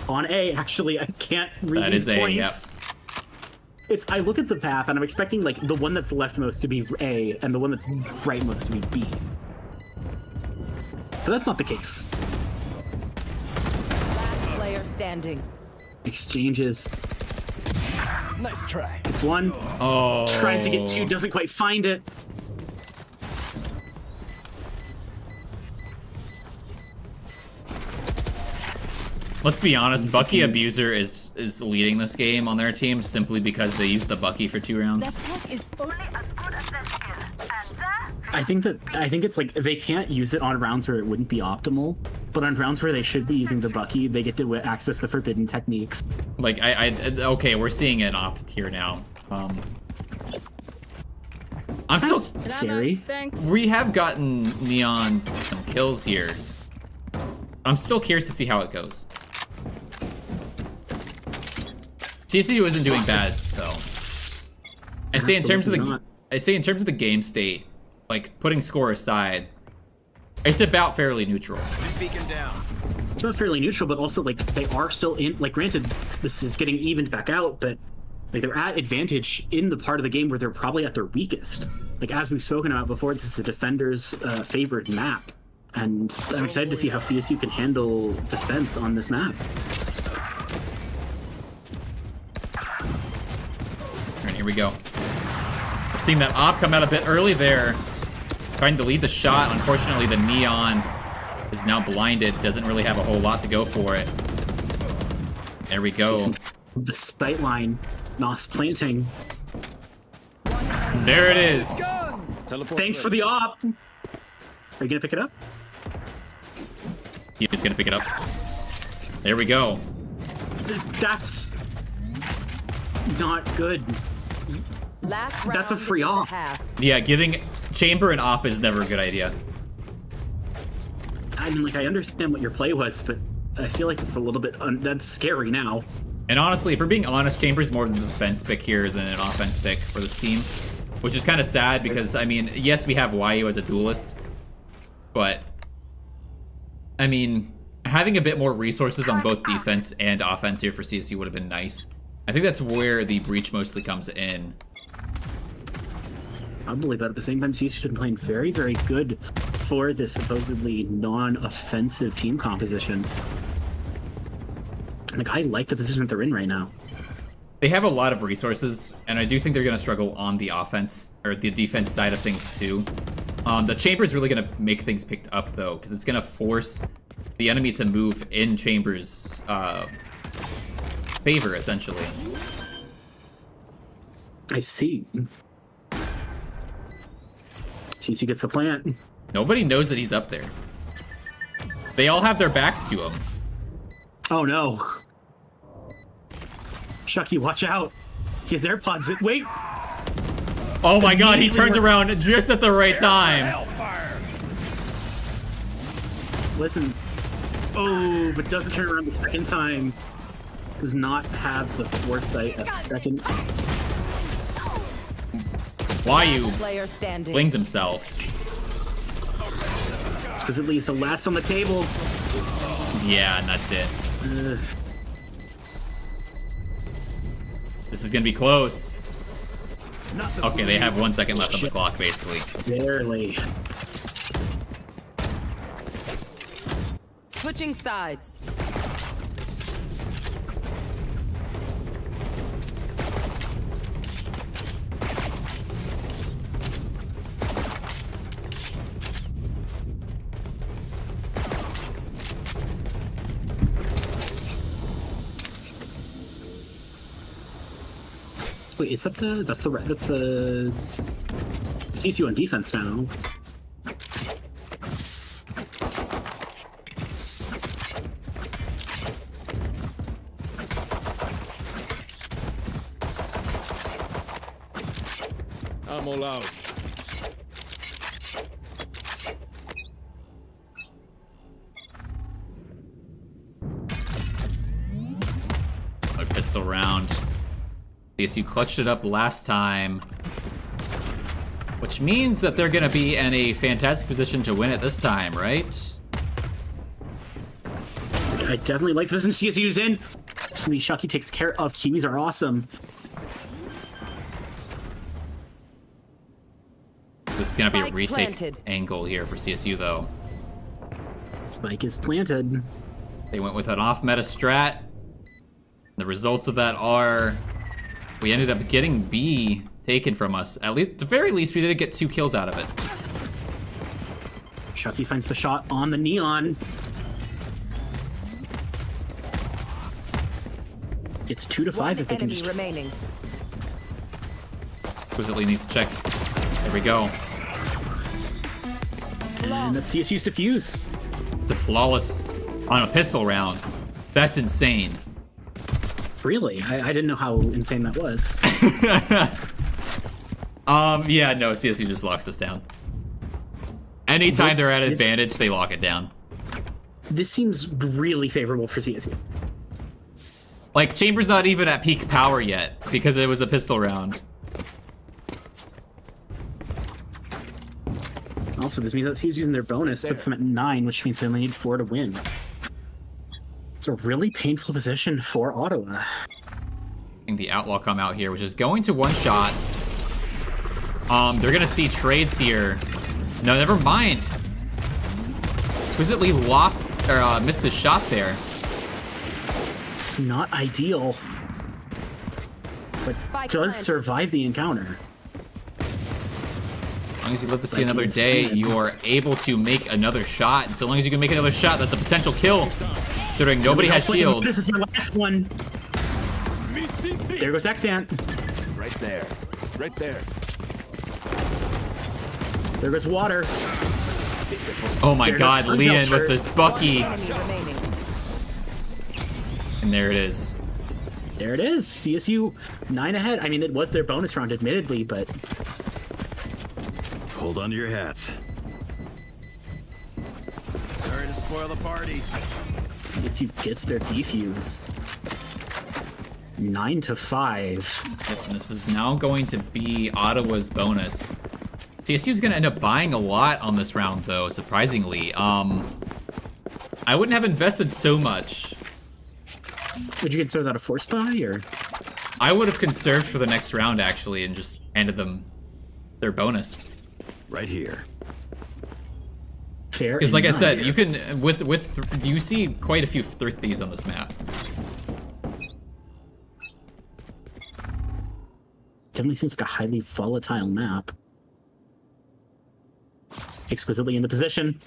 On A, actually, I can't read That these is A, points. yep. I look at the map and I'm expecting like the one that's leftmost to be A and the one that's rightmost to be B. But that's not the case. Last player standing. Exchanges. Nice try. It's one. Oh. Tries to get 2, doesn't quite find it. Let's be honest, Bucky Abuser is leading this game on their team simply because they used the Bucky for 2 rounds. tech is only as good as their skill. And that I think it's like they can't use it on rounds where it wouldn't be optimal, but on rounds where they should be using the Bucky, they get to access the forbidden techniques. Like, okay, we're seeing an opt here now. I'm still... That's scary. Thanks. We have gotten Neon some kills here. I'm still curious to see how it goes. CSU isn't doing bad though. I say in terms of the game state, like putting score aside, it's about fairly neutral. It's not fairly neutral, but also like they are still in. Like, granted, this is getting evened back out, but like they're at advantage in the part of the game where they're probably at their weakest. Like, as we've spoken about before, this is a defender's favored map, and I'm excited to see how CSU can handle defense on this map. Alright, here we go. I've seen that op come out a bit early there, trying to lead the shot. Unfortunately, the Neon is now blinded. Doesn't really have a whole lot to go for it. There we go. The sight line, Nos planting. There it is. Thanks for the op. Are you gonna pick it up? He is gonna pick it up. There we go. That's not good. Last That's a round free of the off. half. Yeah, giving Chamber an op is never a good idea. I mean, like, I understand what your play was, but I feel like it's a little bit that's scary now. And honestly, if we're being honest, Chamber's more of a defense pick here than an offense pick for this team. Which is kind of sad because, I mean, yes, we have YU as a duelist. But, I mean, having a bit more resources on both defense and offense here for CSU would have been nice. I think that's where the breach mostly comes in. Probably, but at the same time, CSU's been playing very, very good for this supposedly non-offensive team composition. Like, I like the position that they're in right now. They have a lot of resources, and I do think they're going to struggle on the offense, or the defense side of things, too. The Chamber's really going to make things picked up, though, because it's going to force the enemy to move in Chamber's favor, essentially. I see. CSU gets the plant. Nobody knows that he's up there. They all have their backs to him. Oh, no. Shucky, watch out. He has AirPods. Wait. Oh my god, he turns around just at the right time. Listen. Oh, but doesn't turn around the second time. Does not have the foresight a second. YU Player standing. flings himself. Because at least the last on the table. Yeah, and that's it. This is gonna be close. Okay, they have 1 second left on the clock, basically. Barely. Switching sides. Wait, is that that's the CSU on defense now? I'm all out. A pistol round. CSU clutched it up last time, which means that they're gonna be in a fantastic position to win it this time, right? I definitely like the position CSU's in. Shucky takes care of. Kiwis are awesome. This is gonna be a Spike retake planted. angle here for CSU, though. Spike is planted. They went with an off-meta strat. The results of that are we ended up getting B taken from us. At the very least, we did get 2 kills out of it. Shucky finds the shot on the Neon. It's 2 to 5 One if they can enemy just. remaining. Exquisitely needs to check. There we go. And that's CSU's defuse. It's a flawless on a pistol round. That's insane. Really? I didn't know how insane that was. Yeah, no, CSU just locks us down. Anytime they're at advantage, they lock it down. This seems really favorable for CSU. Like, Chamber's not even at peak power yet, because it was a pistol round. Also, this means that he's using their bonus, puts them at 9, which means they only need 4 to win. It's a really painful position for Ottawa. The Outlaw come out here, which is going to one shot. They're gonna see trades here. No, never mind. Exquisitely lost, or missed the shot there. It's not ideal, but Spike does planted. survive the encounter. As long as you live to see another day, you are able to make another shot. And so long as you can make another shot, that's a potential kill. Considering nobody has shields. This is your last one. There goes Xant. Right there. Right there. There goes Water. Oh my There god, goes Leon Sunshine with the Bucky. Enemy remaining. And there it is. There it is. CSU 9 ahead. I mean, it was their bonus round, admittedly, but Hold on to your hats. Sorry to spoil the party. CSU gets their defuse. 9-5. And this is now going to be Ottawa's bonus. CSU's gonna end up buying a lot on this round, though, surprisingly. I wouldn't have invested so much. Would you consider that a force buy, or? I would have conserved for the next round, actually, and just handed them their bonus. Right here. Fair. Because, like I enough. said, you can you see quite a few thrifties on this map. Definitely seems like a highly volatile map. Exquisitely in the position.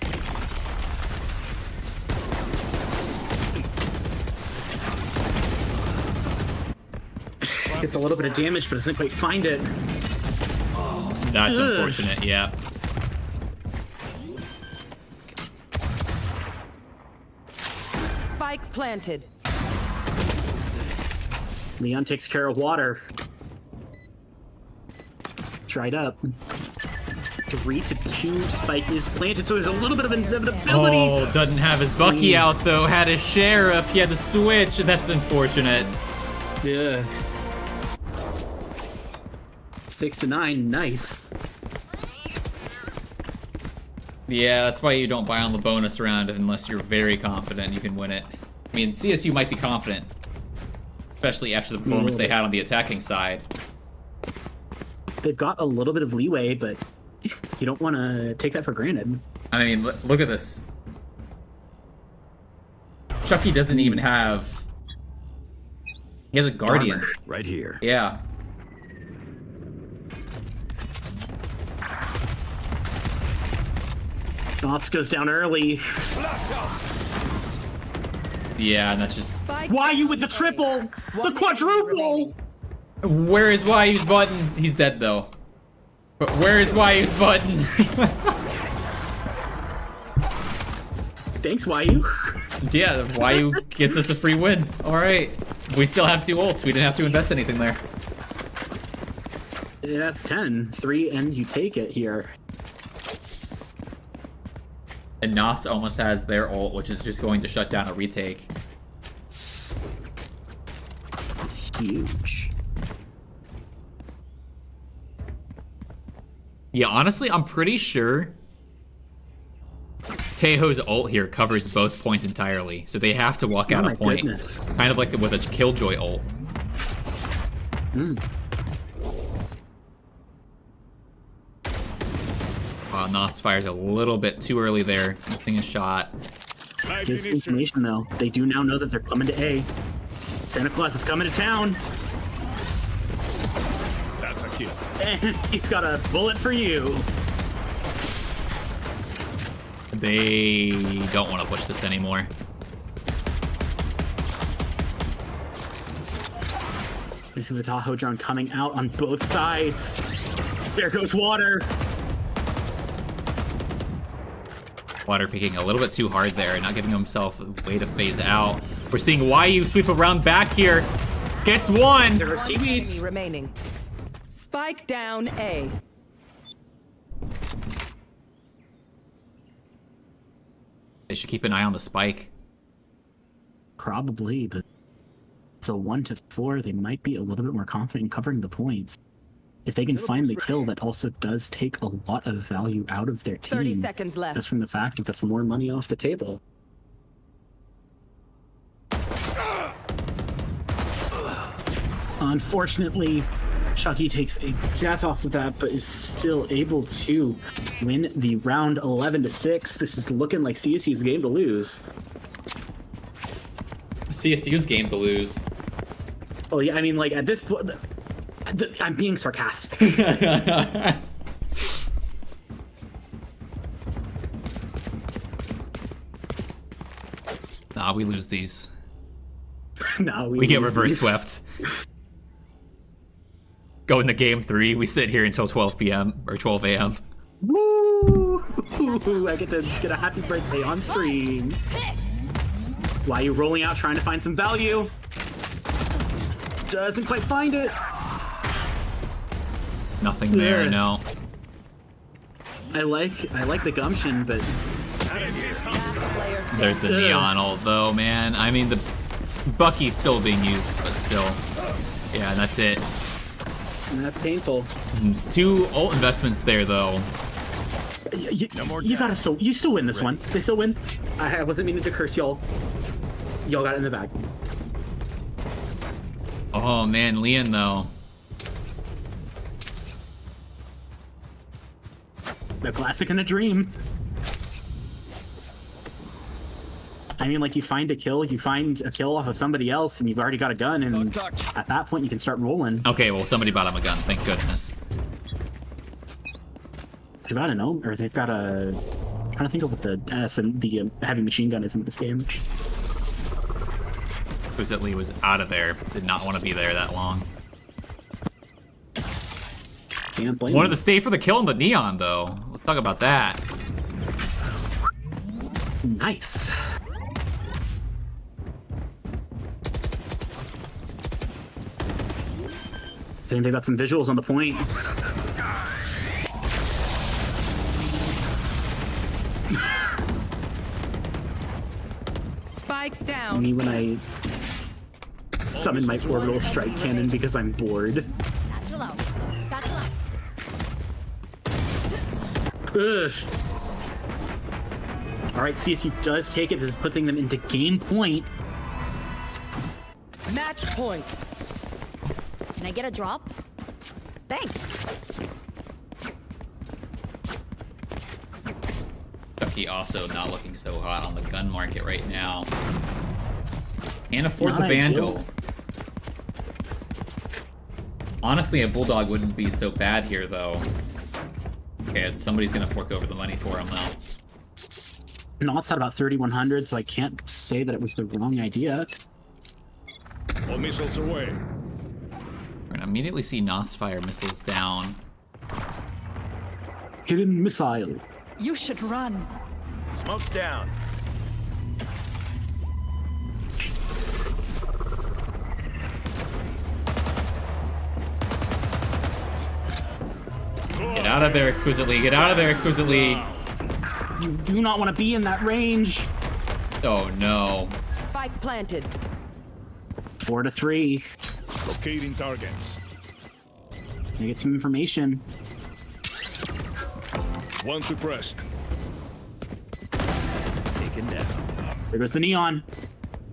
Gets a little bit of damage, but doesn't quite find it. That's Ugh. unfortunate, yeah. Spike planted. Leon takes care of Water. Dried up. 3-2. Spike is planted, so there's a little bit of inevitability. Oh, doesn't have his Bucky out, though. Had his Sheriff. He had the switch. That's unfortunate. Yeah. 6-9. Nice. Yeah, that's why you don't buy on the bonus round unless you're very confident you can win it. I mean, CSU might be confident, especially after the performance they had on the attacking side. They've got a little bit of leeway, but you don't want to take that for granted. I mean, look at this. Chucky doesn't even have... He has a Guardian. Armor. Right here. Yeah. Knots goes down early. Yeah, and that's just... Spike Why you with the down A. triple? One The quadruple! remaining. Where is Yu's button? He's dead, though. But where is Yu's button? Thanks, Yu. Yeah, Yu gets us a free win. Alright. We still have 2 ults. We didn't have to invest anything there. Yeah, that's 10. 3, and you take it here. And Nos almost has their ult, which is just going to shut down a retake. It's huge. Yeah, honestly, I'm pretty sure Tejo's ult here covers both points entirely, so they have to walk out Oh a my point. goodness. Kind of like with a Killjoy ult. Wow, Nos fires a little bit too early there, missing a shot. Just information, though. They do now know that they're coming to A. Santa Claus is coming to town. That's a kill. And he's got a bullet for you. They don't want to push this anymore. We see the Tahoe drone coming out on both sides. There goes Water. Water picking a little bit too hard there, not giving himself a way to phase out. We're seeing Yu sweep around back here. Gets one! There goes One enemy Kiwis. remaining. Spike down A. They should keep an eye on the spike. Probably, but it's a 1 to 4. They might be a little bit more confident in covering the points. If they can find the kill, that also does take a lot of value out of their team. 30 seconds left. Just from the fact that that's more money off the table. Unfortunately, Chucky takes a death off of that, but is still able to win the round 11-6. This is looking like CSU's game to lose. CSU's game to lose. Oh yeah, I mean, like at this point, I'm being sarcastic. Nah, we lose these. No, We get lose reverse these. swept. Go into game 3. We sit here until 12 p.m. or 12 a.m. Woo! I get to get a happy birthday on stream. Why are you rolling out trying to find some value? Doesn't quite find it. Nothing there, Yeah. no. I like the gumption, but Player standing. There's the neon ult though, man. I mean, the Bucky's still being used, but still. Yeah, and that's it. that's painful. There's 2 ult investments there though. You, more you down. gotta you still win this one. They still win. I wasn't meaning to curse y'all. Y'all got it in the bag. Oh man, Leon though. A classic and a dream. I mean, like, you find a kill off of somebody else, and you've already got a gun, and at that point you can start rolling. Okay, well somebody bought him a gun, thank goodness. They've got an or they've got a. I'm trying to think of what the the heavy machine gun is in this game. Lee was out of there. Did not want to be there that long. Can't blame Wanted them. to stay for the kill in the neon though. Let's talk about that. Nice. I think they got some visuals on the point. Spike down. Me when I summon my orbital strike cannon because I'm bored. Satchel out. Satchel out. Ugh. All right, CSU does take it. This is putting them into game point. Match point. Can I get a drop? Thanks. Ducky also not looking so hot on the gun market right now. Can't afford the Not Vandal. ideal. Honestly, a Bulldog wouldn't be so bad here though. Okay, somebody's gonna fork over the money for him though. Knott's at about 3,100, so I can't say that it was the wrong idea. All missiles away. We're gonna immediately see Knoth's fire missiles down. Hidden missile. You should run. Smoke's down. Get out of there, Exquisitely. Get out of there, Exquisitely. You do not want to be in that range. Oh no. Spike planted. 4 to 3. Locating targets. I get some information. One suppressed. Taken down. There goes the neon.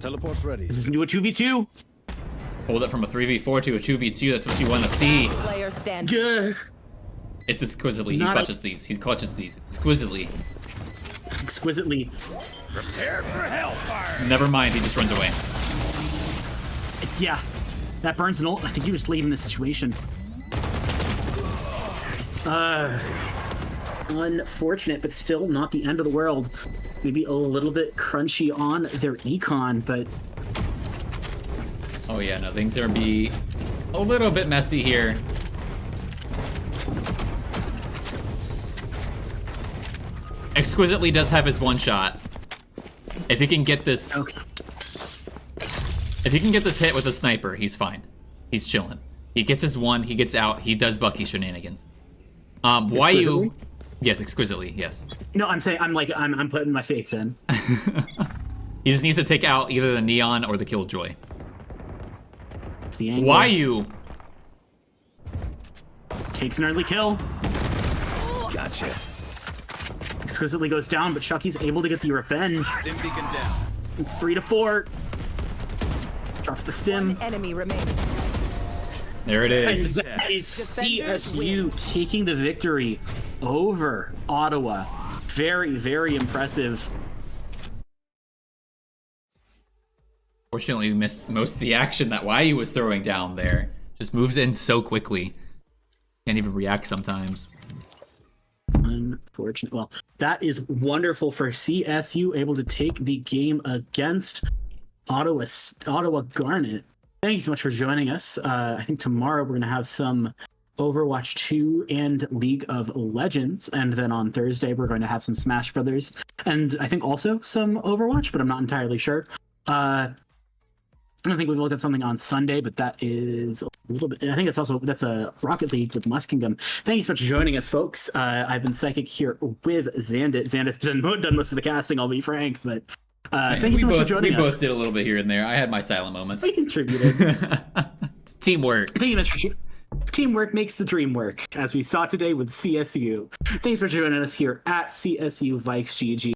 Teleport's ready. This is into a 2v2. Hold it from a 3v4 to a 2v2. That's what you want to see. Player standing. Gah. It's Exquisitely. He Not a- clutches these. He clutches these. Exquisitely. Exquisitely. Prepare for hellfire. Never mind. He just runs away. Yeah. That burns an ult. I think you just leaving the situation. Unfortunate, but still not the end of the world. Maybe a little bit crunchy on their econ, but Oh yeah, no, things are gonna be a little bit messy here. Exquisitely does have his one shot. If he can get this, okay. if he can get this hit with a sniper, he's fine. He's chilling. He gets his one, he gets out, he does Bucky shenanigans. Why you? Exquisitely? Yes, exquisitely, yes. No, I'm saying I'm putting my faith in. He just needs to take out either the Neon or the Killjoy. It's the angle. Why you? Takes an early kill. Gotcha. Exquisitely goes down, but Chucky's able to get the revenge. Stim beacon down. It's 3 to 4. Drops the stim. One enemy remaining. There it And is. that is Defenders CSU taking the victory over Ottawa. Very, very impressive. Fortunately, we missed most of the action that Why was throwing down there. Just moves in so quickly. Can't even react sometimes. Unfortunate. Well, that is wonderful for CSU, able to take the game against Ottawa Garnet. Thank you so much for joining us. I think tomorrow we're going to have some Overwatch 2 and League of Legends, and then on Thursday we're going to have some Smash Brothers, and I think also some Overwatch, but I'm not entirely sure. I think we'll look at something on Sunday, but that is a little bit. I think that's a Rocket League with Muskingum. Thank you so much for joining us, folks. I've been Psychic here with Xandit. Xandit's done most of the casting, I'll be frank, but thank you so much for joining us. We both did a little bit here and there. I had my silent moments. We contributed. It's teamwork. Thank you so much for teamwork makes the dream work, as we saw today with CSU. Thanks for joining us here at CSU Vikes GG.